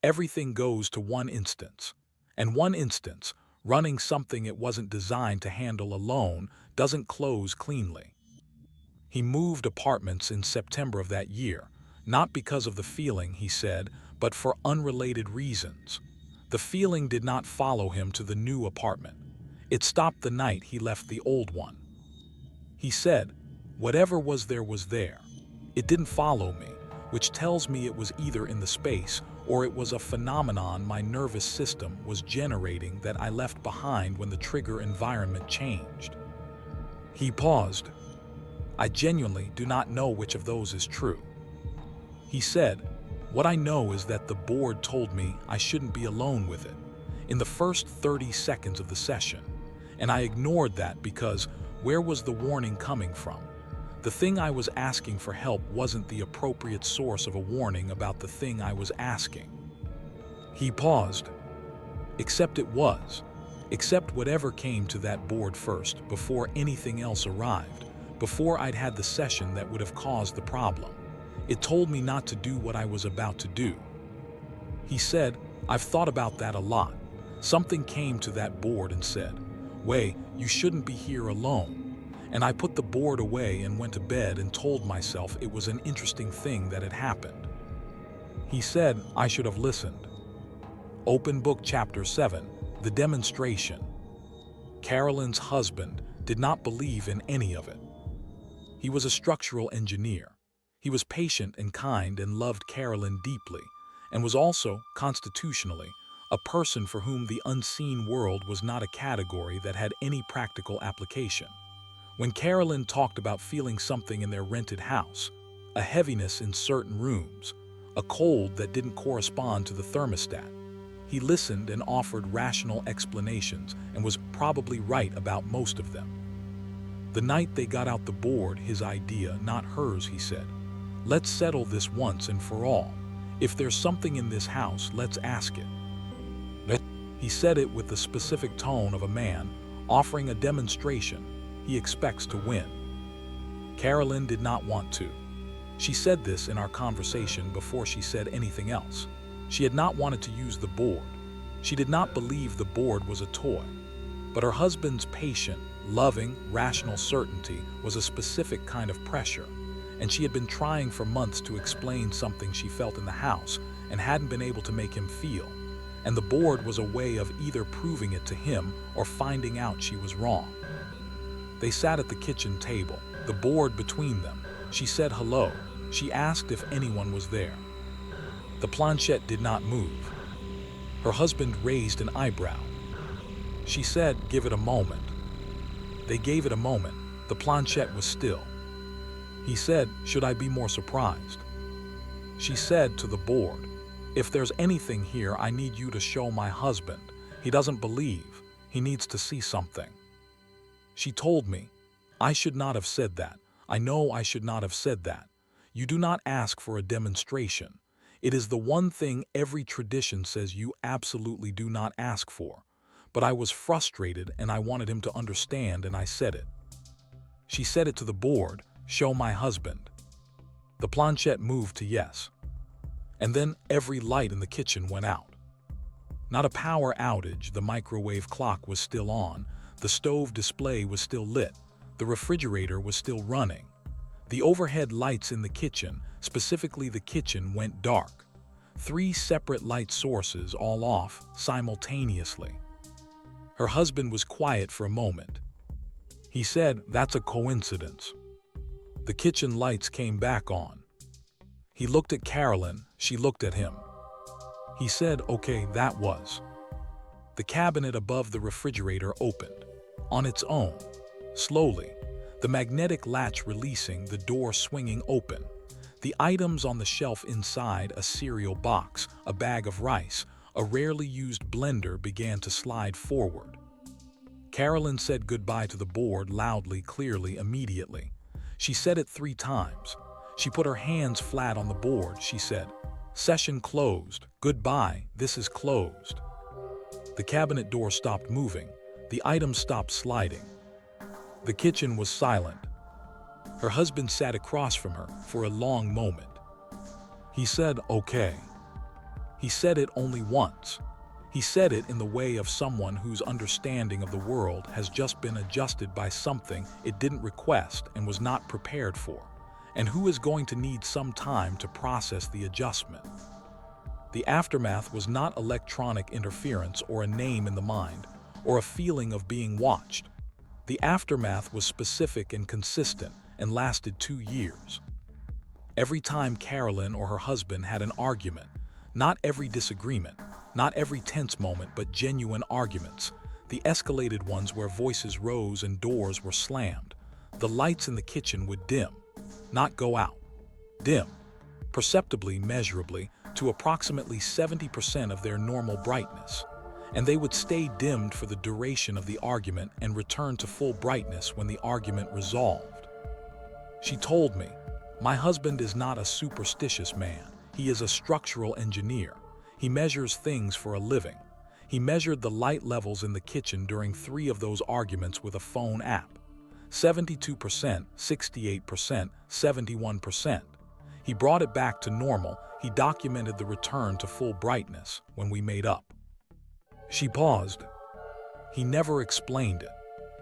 Everything goes to one instance. And one instance, running something it wasn't designed to handle alone, doesn't close cleanly. He moved apartments in September of that year, not because of the feeling, he said, but for unrelated reasons. The feeling did not follow him to the new apartment. It stopped the night he left the old one. He said, "Whatever was there was there. It didn't follow me, which tells me it was either in the space or it was a phenomenon my nervous system was generating that I left behind when the trigger environment changed." He paused. "I genuinely do not know which of those is true." He said, "What I know is that the board told me I shouldn't be alone with it in the first 30 seconds of the session, and I ignored that because where was the warning coming from? The thing I was asking for help wasn't the appropriate source of a warning about the thing I was asking." He paused. "Except it was. Except whatever came to that board first, before anything else arrived, before I'd had the session that would have caused the problem. It told me not to do what I was about to do." He said, "I've thought about that a lot. Something came to that board and said, 'Wei, you shouldn't be here alone.' And I put the board away and went to bed and told myself it was an interesting thing that had happened." He said, "I should have listened." Open Book Chapter 7, The Demonstration. Carolyn's husband did not believe in any of it. He was a structural engineer. He was patient and kind and loved Carolyn deeply, and was also, constitutionally, a person for whom the unseen world was not a category that had any practical application. When Carolyn talked about feeling something in their rented house, a heaviness in certain rooms, a cold that didn't correspond to the thermostat, he listened and offered rational explanations and was probably right about most of them. The night they got out the board, his idea, not hers, he said, "Let's settle this once and for all. If there's something in this house, let's ask it." He said it with the specific tone of a man offering a demonstration he expects to win. Carolyn did not want to. She said this in our conversation before she said anything else. She had not wanted to use the board. She did not believe the board was a toy. But her husband's patient, loving, rational certainty was a specific kind of pressure, and she had been trying for months to explain something she felt in the house and hadn't been able to make him feel, and the board was a way of either proving it to him or finding out she was wrong. They sat at the kitchen table. the board between them. She said hello. She asked if anyone was there. The planchette did not move. Her husband raised an eyebrow. She said, "Give it a moment." They gave it a moment. The planchette was still. He said, "Should I be more surprised?" She said to the board, "If there's anything here, I need you to show my husband. He doesn't believe. He needs to see something." She told me, "I should not have said that. I know I should not have said that. You do not ask for a demonstration. It is the one thing every tradition says you absolutely do not ask for. But I was frustrated and I wanted him to understand, and I said it." She said it to the board, "Show my husband." The planchette moved to yes. And then every light in the kitchen went out. Not a power outage, the microwave clock was still on, the stove display was still lit, the refrigerator was still running. The overhead lights in the kitchen, specifically the kitchen, went dark. 3 separate light sources all off simultaneously. Her husband was quiet for a moment. He said, "That's a coincidence." The kitchen lights came back on. He looked at Carolyn, she looked at him. He said, "Okay, that was." The cabinet above the refrigerator opened. On its own. Slowly. The magnetic latch releasing, the door swinging open. The items on the shelf inside, a cereal box, a bag of rice, a rarely used blender, began to slide forward. Carolyn said goodbye to the board loudly, clearly, immediately. She said it 3 times. She put her hands flat on the board. She said, "Session closed. Goodbye, this is closed." The cabinet door stopped moving. The items stopped sliding. The kitchen was silent. Her husband sat across from her for a long moment. He said, "Okay." He said it only once. He said it in the way of someone whose understanding of the world has just been adjusted by something it didn't request and was not prepared for, and who is going to need some time to process the adjustment. The aftermath was not electronic interference or a name in the mind or a feeling of being watched. The aftermath was specific and consistent and lasted 2 years. Every time Carolyn or her husband had an argument, not every disagreement, not every tense moment, but genuine arguments, the escalated ones where voices rose and doors were slammed, the lights in the kitchen would dim, not go out, dim, perceptibly, measurably, to approximately 70% of their normal brightness, and they would stay dimmed for the duration of the argument and return to full brightness when the argument resolved. She told me, "My husband is not a superstitious man. He is a structural engineer. He measures things for a living. He measured the light levels in the kitchen during 3 of those arguments with a phone app. 72%, 68%, 71%. He brought it back to normal. He documented the return to full brightness when we made up." She paused. He never explained it.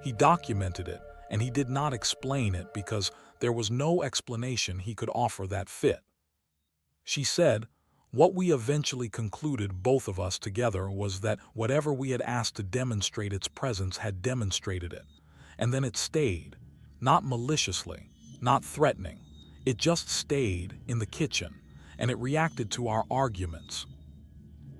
He documented it, and he did not explain it because there was no explanation he could offer that fit. She said, "What we eventually concluded, both of us together, was that whatever we had asked to demonstrate its presence had demonstrated it. And then it stayed, not maliciously, not threatening. It just stayed in the kitchen, and it reacted to our arguments."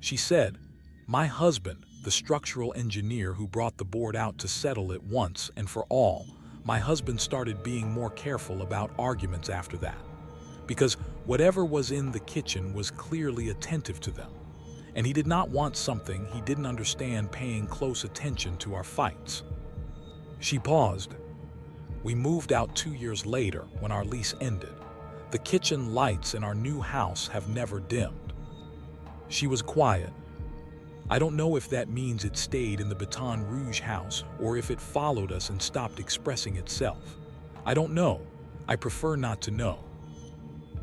She said, "My husband, the structural engineer who brought the board out to settle it once and for all, my husband started being more careful about arguments after that. Because whatever was in the kitchen was clearly attentive to them, and he did not want something he didn't understand paying close attention to our fights." She paused. "We moved out 2 years later when our lease ended. The kitchen lights in our new house have never dimmed." She was quiet. I don't know if that means it stayed in the Baton Rouge house or if it followed us and stopped expressing itself. I don't know. I prefer not to know.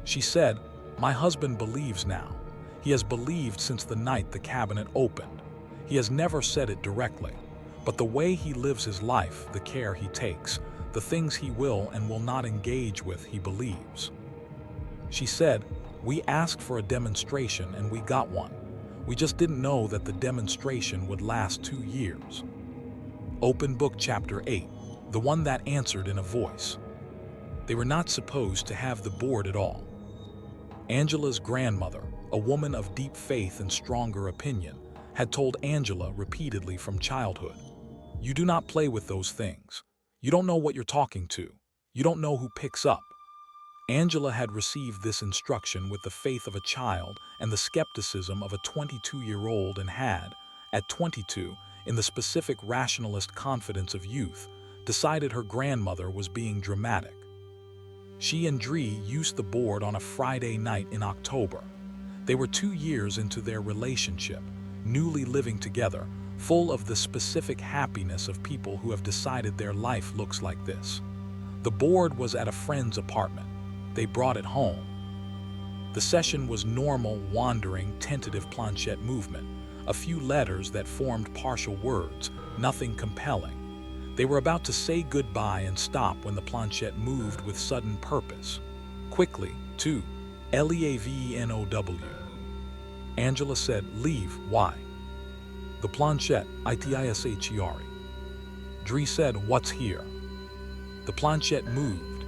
She said, "My husband believes now. He has believed since the night the cabinet opened. He has never said it directly, but the way he lives his life, the care he takes, the things he will and will not engage with, he believes." She said, "We asked for a demonstration and we got one. We just didn't know that the demonstration would last 2 years." Open Book Chapter 8, the one that answered in a voice. They were not supposed to have the board at all. Angela's grandmother, a woman of deep faith and stronger opinion, had told Angela repeatedly from childhood, "You do not play with those things. You don't know what you're talking to. You don't know who picks up." Angela had received this instruction with the faith of a child and the skepticism of a 22-year-old, and had, at 22, in the specific rationalist confidence of youth, decided her grandmother was being dramatic. She and Dree used the board on a Friday night in October. They were 2 years into their relationship, newly living together, full of the specific happiness of people who have decided their life looks like this. The board was at a friend's apartment. They brought it home. The session was normal, wandering, tentative planchette movement, a few letters that formed partial words, nothing compelling. They were about to say goodbye and stop when the planchette moved with sudden purpose. Quickly, to LEAVENOW. Angela said, "Leave, why?" The planchette, ITISHERE. Dree said, "What's here?" The planchette moved,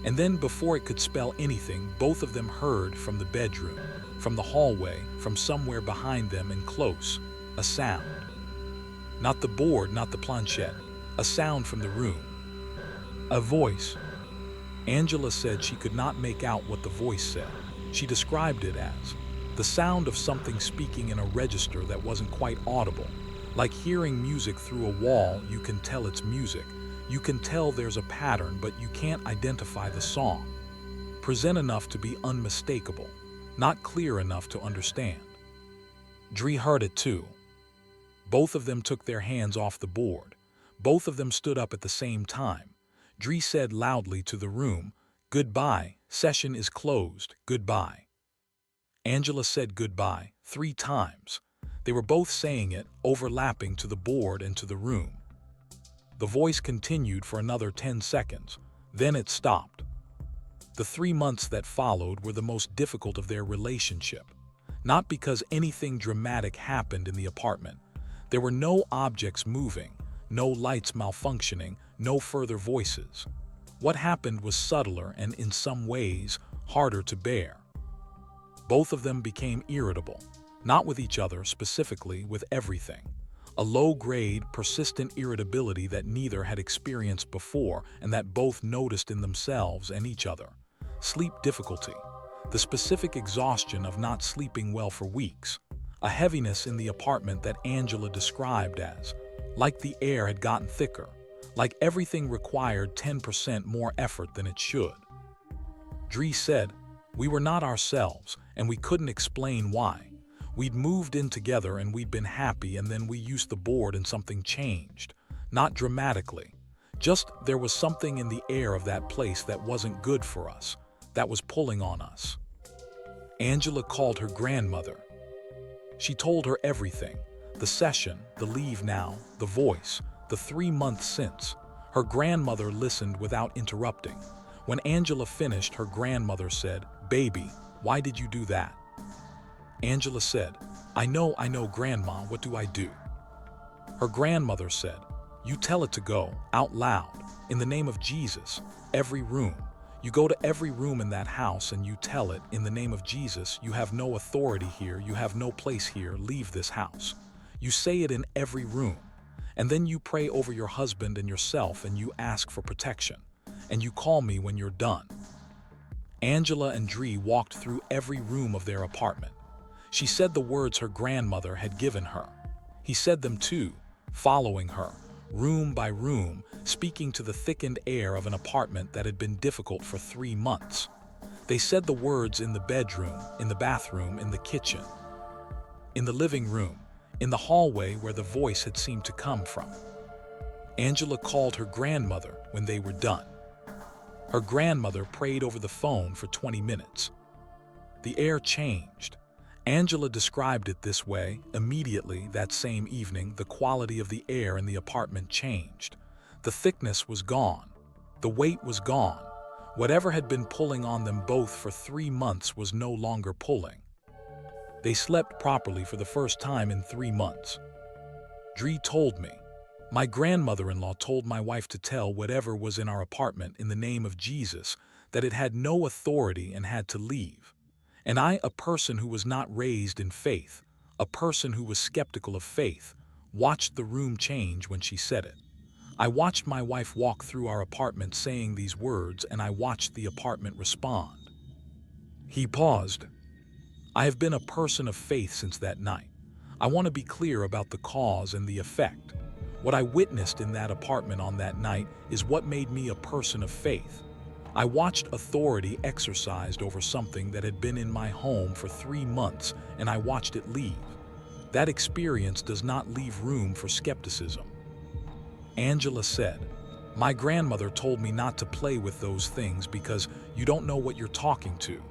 and then before it could spell anything, both of them heard from the bedroom, from the hallway, from somewhere behind them and close, a sound. Not the board, not the planchette, a sound from the room. A voice. Angela said she could not make out what the voice said. She described it as the sound of something speaking in a register that wasn't quite audible. Like hearing music through a wall, you can tell it's music. You can tell there's a pattern, but you can't identify the song. Present enough to be unmistakable, not clear enough to understand. Dree heard it too. Both of them took their hands off the board. Both of them stood up at the same time. Dree said loudly to the room, "Goodbye, session is closed, goodbye." Angela said goodbye 3 times. They were both saying it, overlapping to the board and to the room. The voice continued for another 10 seconds. Then it stopped. The 3 months that followed were the most difficult of their relationship. Not because anything dramatic happened in the apartment. There were no objects moving, no lights malfunctioning, no further voices. What happened was subtler and, in some ways, harder to bear. Both of them became irritable, not with each other specifically, with everything. A low-grade, persistent irritability that neither had experienced before and that both noticed in themselves and each other. Sleep difficulty, the specific exhaustion of not sleeping well for weeks. A heaviness in the apartment that Angela described as, like the air had gotten thicker, like everything required 10% more effort than it should. Dree said, "We were not ourselves, and we couldn't explain why. We'd moved in together and we'd been happy, and then we used the board and something changed. Not dramatically. Just there was something in the air of that place that wasn't good for us, that was pulling on us." Angela called her grandmother. She told her everything. The session, the leave now, the voice, the 3 months since. Her grandmother listened without interrupting. When Angela finished, her grandmother said, "Baby, why did you do that?" Angela said, I know, Grandma, what do I do?" Her grandmother said, "You tell it to go, out loud, in the name of Jesus, every room. You go to every room in that house and you tell it, in the name of Jesus, you have no authority here, you have no place here, leave this house." You say it in every room. And then you pray over your husband and yourself and you ask for protection. And you call me when you're done. Angela and Dree walked through every room of their apartment. She said the words her grandmother had given her. He said them too, following her, room by room, speaking to the thickened air of an apartment that had been difficult for 3 months. They said the words in the bedroom, in the bathroom, in the kitchen, in the living room, in the hallway where the voice had seemed to come from. Angela called her grandmother when they were done. Her grandmother prayed over the phone for 20 minutes. The air changed. Angela described it this way. Immediately, that same evening, the quality of the air in the apartment changed. The thickness was gone. The weight was gone. Whatever had been pulling on them both for 3 months was no longer pulling. They slept properly for the first time in 3 months. Dree told me, My grandmother-in-law told my wife to tell whatever was in our apartment in the name of Jesus that it had no authority and had to leave. And I, a person who was not raised in faith, a person who was skeptical of faith, watched the room change when she said it. I watched my wife walk through our apartment saying these words, and I watched the apartment respond. He paused. I have been a person of faith since that night. I want to be clear about the cause and the effect. What I witnessed in that apartment on that night is what made me a person of faith. I watched authority exercised over something that had been in my home for 3 months, and I watched it leave. That experience does not leave room for skepticism. Angela said, my grandmother told me not to play with those things because you don't know what you're talking to.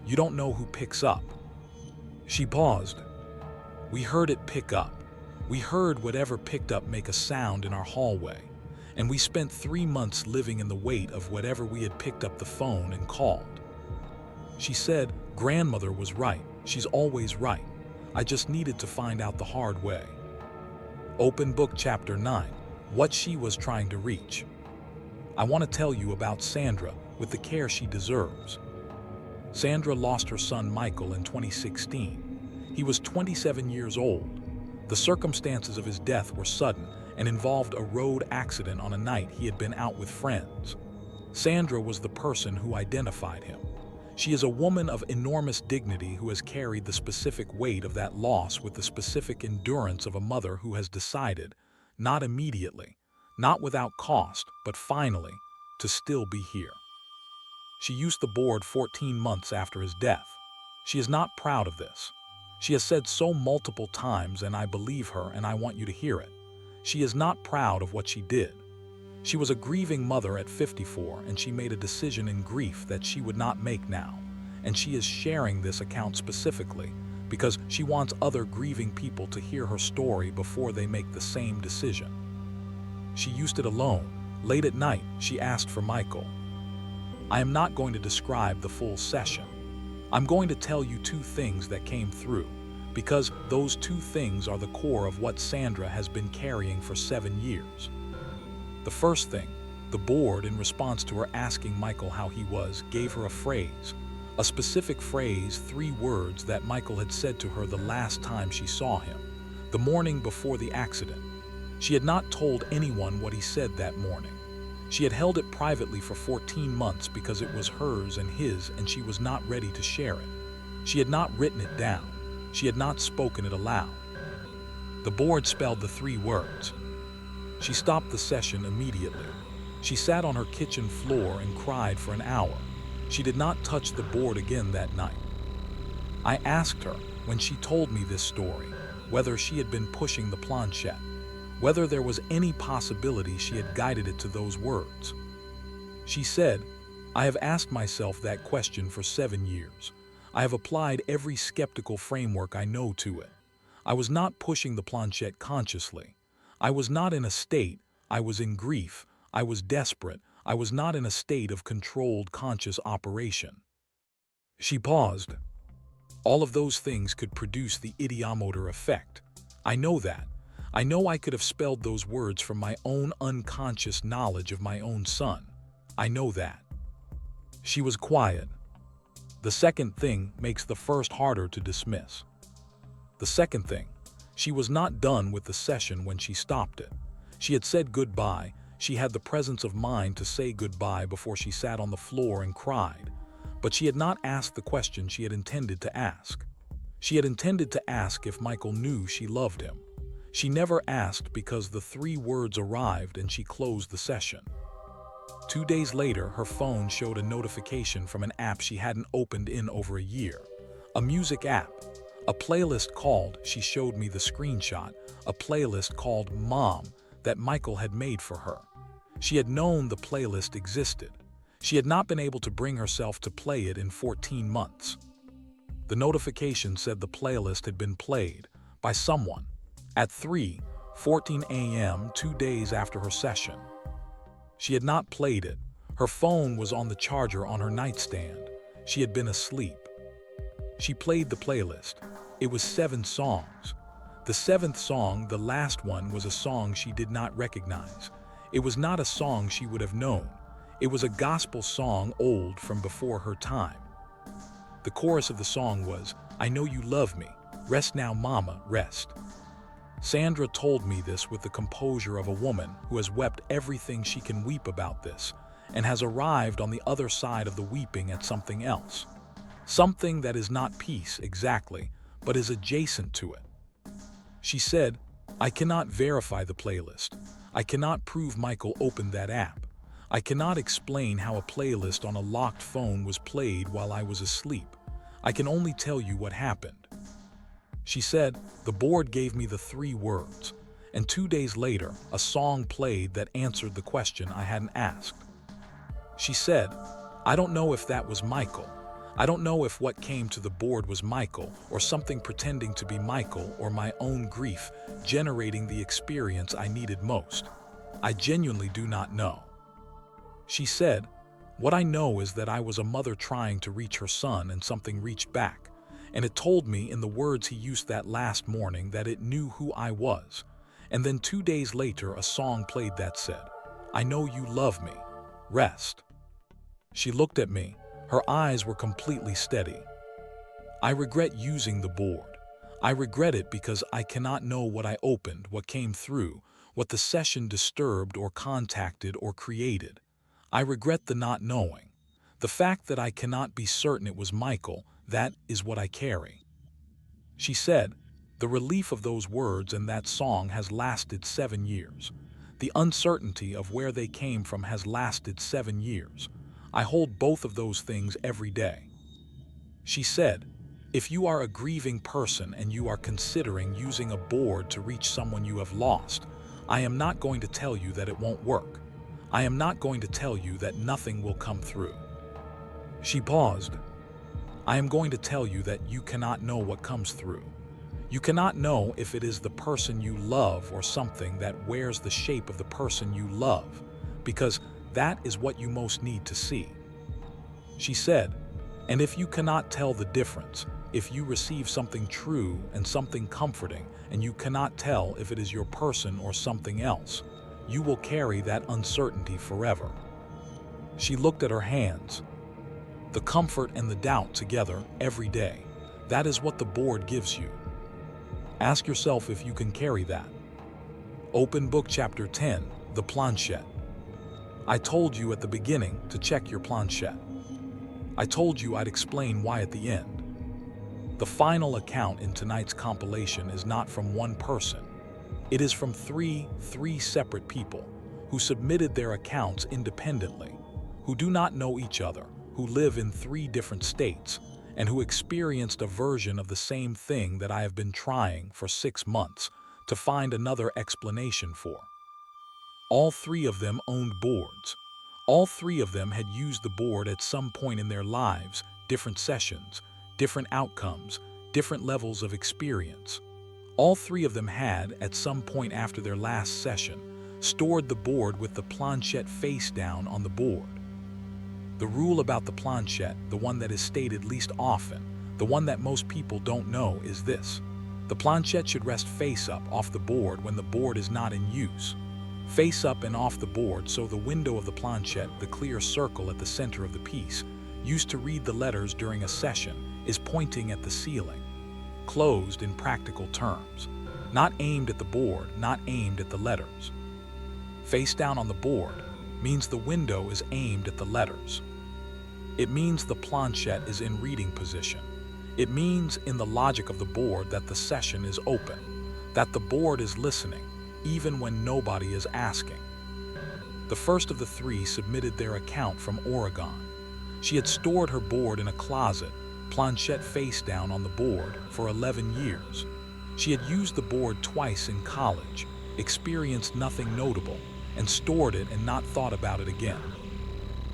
You don't know who picks up. She paused. We heard it pick up. We heard whatever picked up make a sound in our hallway, and we spent 3 months living in the weight of whatever we had picked up the phone and called. She said, grandmother was right. She's always right. I just needed to find out the hard way. Open Book Chapter 9, What She Was Trying to Reach. I want to tell you about Sandra with the care she deserves. Sandra lost her son Michael in 2016. He was 27 years old. The circumstances of his death were sudden and involved a road accident on a night he had been out with friends. Sandra was the person who identified him. She is a woman of enormous dignity who has carried the specific weight of that loss with the specific endurance of a mother who has decided, not immediately, not without cost, but finally, to still be here. She used the board 14 months after his death. She is not proud of this. She has said so multiple times, and I believe her, and I want you to hear it. She is not proud of what she did. She was a grieving mother at 54, and she made a decision in grief that she would not make now. And she is sharing this account specifically because she wants other grieving people to hear her story before they make the same decision. She used it alone. Late at night, she asked for Michael. I am not going to describe the full session. I'm going to tell you 2 things that came through, because those 2 things are the core of what Sandra has been carrying for 7 years. The first thing, the board, in response to her asking Michael how he was, gave her a phrase, a specific phrase, 3 words that Michael had said to her the last time she saw him, the morning before the accident. She had not told anyone what he said that morning. She had held it privately for 14 months because it was hers and his, and she was not ready to share it. She had not written it down. She had not spoken it aloud. The board spelled the 3 words. She stopped the session immediately. She sat on her kitchen floor and cried for an hour. She did not touch the board again that night. I asked her, when she told me this story, whether she had been pushing the planchette, whether there was any possibility she had guided it to those words. She said, I have asked myself that question for 7 years. I have applied every skeptical framework I know to it. I was not pushing the planchette consciously. I was not in a state. I was in grief. I was desperate. I was not in a state of controlled conscious operation. She paused. All of those things could produce the ideomotor effect. I know that. I know I could have spelled those words from my own unconscious knowledge of my own son. I know that. She was quiet. The second thing makes the first harder to dismiss. The second thing, she was not done with the session when she stopped it. She had said goodbye. She had the presence of mind to say goodbye before she sat on the floor and cried. But she had not asked the question she had intended to ask. She had intended to ask if Michael knew she loved him. She never asked because the 3 words arrived and she closed the session. 2 days later, her phone showed a notification from an app she hadn't opened in over a year. A music app. A playlist called, she showed me the screenshot, a playlist called Mom that Michael had made for her. She had known the playlist existed. She had not been able to bring herself to play it in 14 months. The notification said the playlist had been played by someone at 3:14 a.m. 2 days after her session. She had not played it. Her phone was on the charger on her nightstand. She had been asleep. She played the playlist. It was 7 songs. The seventh song, the last one, was a song she did not recognize. It was not a song she would have known. It was a gospel song old from before her time. The chorus of the song was, "I know you love me. Rest now, mama, rest." Sandra told me this with the composure of a woman who has wept everything she can weep about this and has arrived on the other side of the weeping at something else. Something that is not peace exactly, but is adjacent to it. She said, "I cannot verify the playlist. I cannot prove Michael opened that app. I cannot explain how a playlist on a locked phone was played while I was asleep. I can only tell you what happened." She said, "The board gave me the 3 words, and 2 days later, a song played that answered the question I hadn't asked." She said, "I don't know if that was Michael. I don't know if what came to the board was Michael or something pretending to be Michael or my own grief generating the experience I needed most. I genuinely do not know." She said, "What I know is that I was a mother trying to reach her son and something reached back, and it told me in the words he used that last morning that it knew who I was. And then 2 days later a song played that said, 'I know you love me. Rest.'" She looked at me. Her eyes were completely steady. "I regret using the board. I regret it because I cannot know what I opened, what came through, what the session disturbed or contacted or created. I regret the not knowing. The fact that I cannot be certain it was Michael, that is what I carry." She said, "The relief of those words and that song has lasted 7 years. The uncertainty of where they came from has lasted 7 years. I hold both of those things every day." She said, "If you are a grieving person and you are considering using a board to reach someone you have lost, I am not going to tell you that it won't work. I am not going to tell you that nothing will come through." She paused. "I am going to tell you that you cannot know what comes through. You cannot know if it is the person you love or something that wears the shape of the person you love, because that is what you most need to see." She said, "And if you cannot tell the difference, if you receive something true and something comforting, and you cannot tell if it is your person or something else, you will carry that uncertainty forever." She looked at her hands. "The comfort and the doubt together every day. That is what the board gives you. Ask yourself if you can carry that." Open Book Chapter 10, The Planchette. I told you at the beginning to check your planchette. I told you I'd explain why at the end. The final account in tonight's compilation is not from one person. It is from three separate people who submitted their accounts independently, who do not know each other, who live in 3 different states, and who experienced a version of the same thing that I have been trying for 6 months to find another explanation for. All 3 of them owned boards. All 3 of them had used the board at some point in their lives, different sessions, different outcomes, different levels of experience. All 3 of them had, at some point after their last session, stored the board with the planchette face down on the board. The rule about the planchette, the one that is stated least often, the one that most people don't know, is this: the planchette should rest face up off the board when the board is not in use. Face up and off the board, so the window of the planchette, the clear circle at the center of the piece, used to read the letters during a session, is pointing at the ceiling. Closed in practical terms. Not aimed at the board, not aimed at the letters. Face down on the board means the window is aimed at the letters. It means the planchette is in reading position. It means, in the logic of the board, that the session is open, that the board is listening, even when nobody is asking. The first of the 3 submitted their account from Oregon. She had stored her board in a closet, planchette face down on the board, for 11 years. She had used the board twice in college, experienced nothing notable, and stored it and not thought about it again.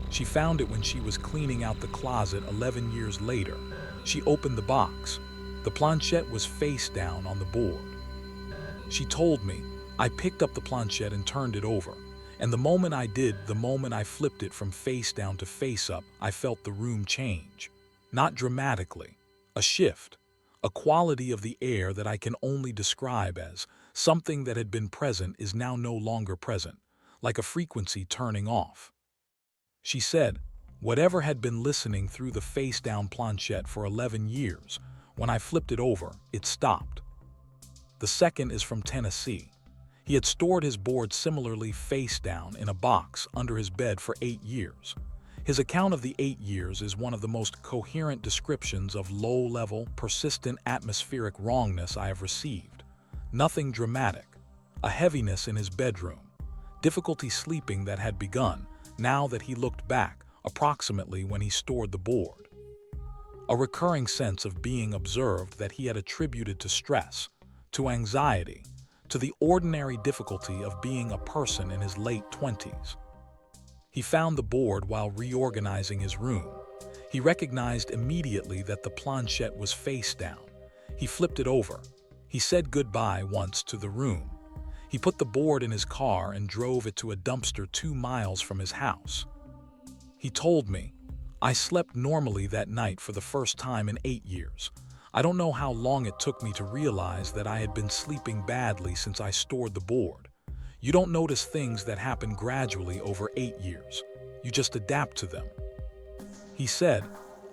She found it when she was cleaning out the closet 11 years later. She opened the box. The planchette was face down on the board. She told me, "I picked up the planchette and turned it over, and the moment I did, the moment I flipped it from face down to face up, I felt the room change. Not dramatically. A shift. A quality of the air that I can only describe as something that had been present is now no longer present, like a frequency turning off. She said, whatever had been listening through the face-down planchette for 11 years, when I flipped it over, it stopped. The second is from Tennessee. He had stored his board similarly face down in a box under his bed for 8 years. His account of the 8 years is one of the most coherent descriptions of low-level, persistent atmospheric wrongness I have received. Nothing dramatic. A heaviness in his bedroom. Difficulty sleeping that had begun, now that he looked back, approximately when he stored the board. A recurring sense of being observed that he had attributed to stress, to anxiety, to the ordinary difficulty of being a person in his late 20s. He found the board while reorganizing his room. He recognized immediately that the planchette was face down. He flipped it over. He said goodbye once to the room. He put the board in his car and drove it to a dumpster 2 miles from his house. He told me, I slept normally that night for the first time in 8 years. I don't know how long it took me to realize that I had been sleeping badly since I stored the board. You don't notice things that happen gradually over 8 years. You just adapt to them. He said,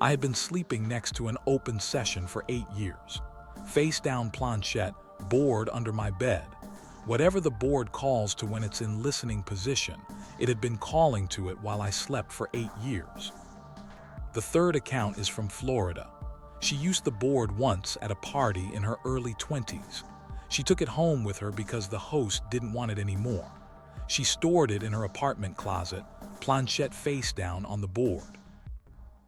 I had been sleeping next to an open session for 8 years. Face down planchette, board under my bed. Whatever the board calls to when it's in listening position, it had been calling to it while I slept for 8 years. The third account is from Florida. She used the board once at a party in her early 20s. She took it home with her because the host didn't want it anymore. She stored it in her apartment closet, planchette face down on the board.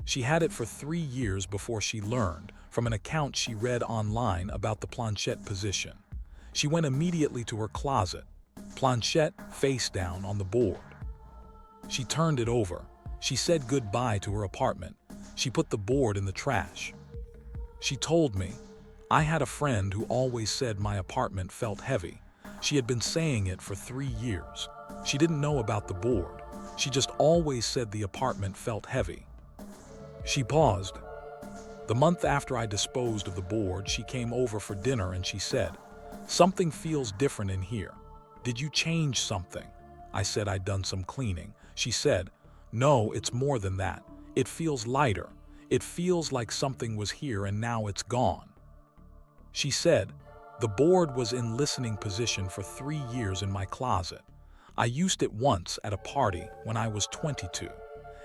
She had it for 3 years before she learned, from an account she read online about the planchette position. She went immediately to her closet, planchette face down on the board. She turned it over. She said goodbye to her apartment. She put the board in the trash. She told me, I had a friend who always said my apartment felt heavy. She had been saying it for 3 years. She didn't know about the board. She just always said the apartment felt heavy. She paused. The month after I disposed of the board, she came over for dinner and she said, something feels different in here. Did you change something? I said I'd done some cleaning. She said, no, it's more than that. It feels lighter. It feels like something was here and now it's gone. She said, the board was in listening position for 3 years in my closet. I used it once at a party when I was 22,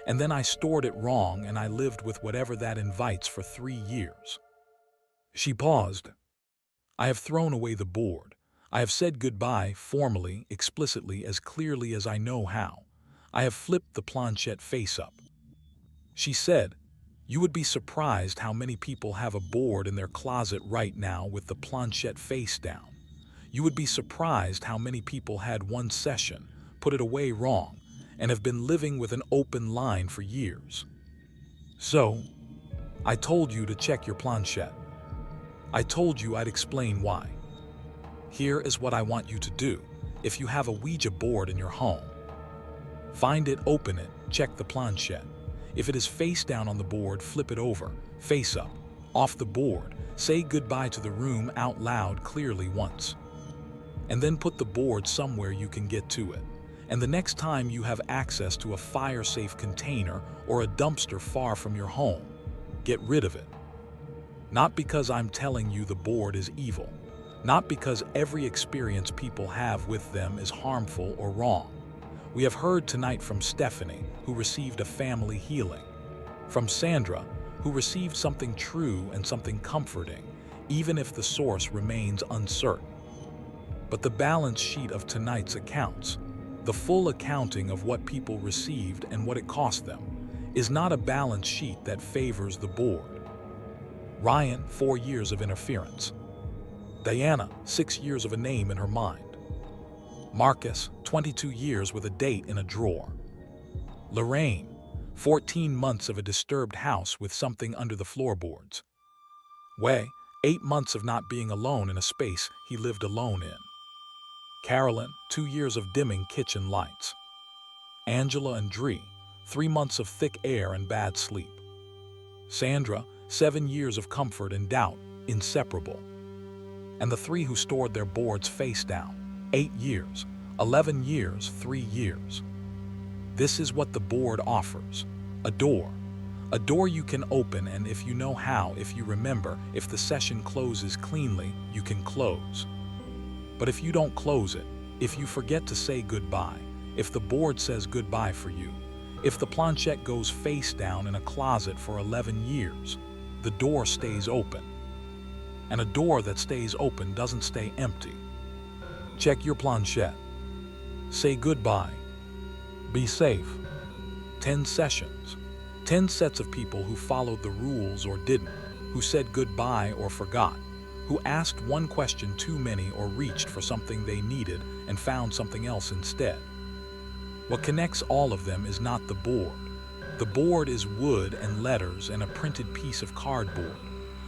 and then I stored it wrong and I lived with whatever that invites for 3 years. She paused. I have thrown away the board. I have said goodbye formally, explicitly, as clearly as I know how. I have flipped the planchette face up. She said, you would be surprised how many people have a board in their closet right now with the planchette face down. You would be surprised how many people had one session, put it away wrong, and have been living with an open line for years. So, I told you to check your planchette. I told you I'd explain why. Here is what I want you to do if you have a Ouija board in your home. Find it, open it, check the planchette. If it is face down on the board, flip it over, face up, off the board, say goodbye to the room out loud clearly once. And then put the board somewhere you can get to it. And the next time you have access to a fire-safe container or a dumpster far from your home, get rid of it. Not because I'm telling you the board is evil, not because every experience people have with them is harmful or wrong. We have heard tonight from Stephanie, who received a family healing, from Sandra, who received something true and something comforting, even if the source remains uncertain. But the balance sheet of tonight's accounts, the full accounting of what people received and what it cost them, is not a balance sheet that favors the board. Ryan, 4 years of interference. Diana, 6 years of a name in her mind. Marcus, 22 years with a date in a drawer. Lorraine, 14 months of a disturbed house with something under the floorboards. Wei, 8 months of not being alone in a space he lived alone in. Carolyn, 2 years of dimming kitchen lights. Angela and Dree, 3 months of thick air and bad sleep. Sandra, 7 years of comfort and doubt, inseparable. And the 3 who stored their boards face down, 8 years, 11 years, 3 years. This is what the board offers, a door. A door you can open, and if you know how, if you remember, if the session closes cleanly, you can close. But if you don't close it, if you forget to say goodbye, if the board says goodbye for you, if the planchette goes face down in a closet for 11 years, the door stays open. And a door that stays open doesn't stay empty. Check your planchette. Say goodbye. Be safe. 10 sessions. 10 sets of people who followed the rules or didn't, who said goodbye or forgot, who asked one question too many or reached for something they needed and found something else instead. What connects all of them is not the board. The board is wood and letters and a printed piece of cardboard.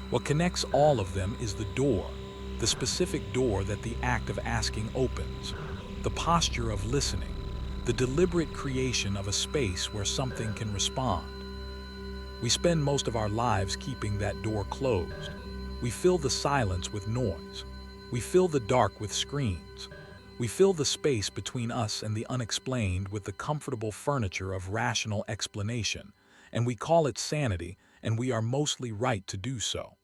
What connects all of them is the door, the specific door that the act of asking opens, the posture of listening, the deliberate creation of a space where something can respond. We spend most of our lives keeping that door closed. We fill the silence with noise. We fill the dark with screens. We fill the space between us and the unexplained with the comfortable furniture of rational explanation, and we call it sanity, and we are mostly right to do so.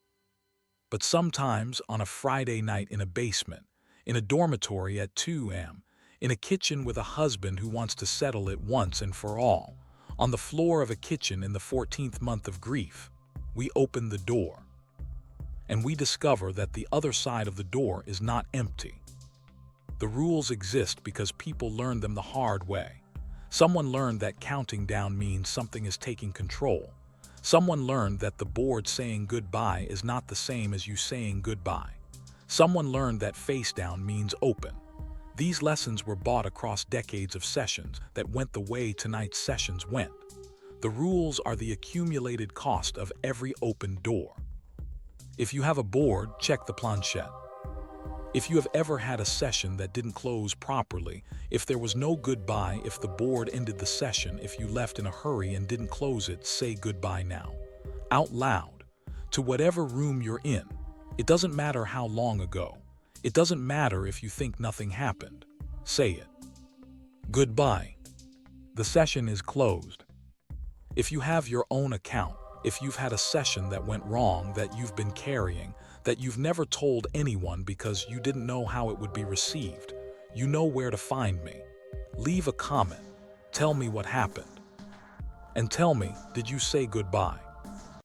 But sometimes, on a Friday night in a basement, in a dormitory at 2 a.m., in a kitchen with a husband who wants to settle it once and for all, on the floor of a kitchen in the 14th month of grief, we open the door. And we discover that the other side of the door is not empty. The rules exist because people learned them the hard way. Someone learned that counting down means something is taking control. Someone learned that the board saying goodbye is not the same as you saying goodbye. Someone learned that face down means open. These lessons were bought across decades of sessions that went the way tonight's sessions went. The rules are the accumulated cost of every open door. If you have a board, check the planchette. If you have ever had a session that didn't close properly, if there was no goodbye, if the board ended the session, if you left in a hurry and didn't close it, say goodbye now, out loud, to whatever room you're in. It doesn't matter how long ago. It doesn't matter if you think nothing happened. Say it. Goodbye. The session is closed. If you have your own account, if you've had a session that went wrong that you've been carrying, that you've never told anyone because you didn't know how it would be received, you know where to find me. Leave a comment. Tell me what happened. And tell me, did you say goodbye?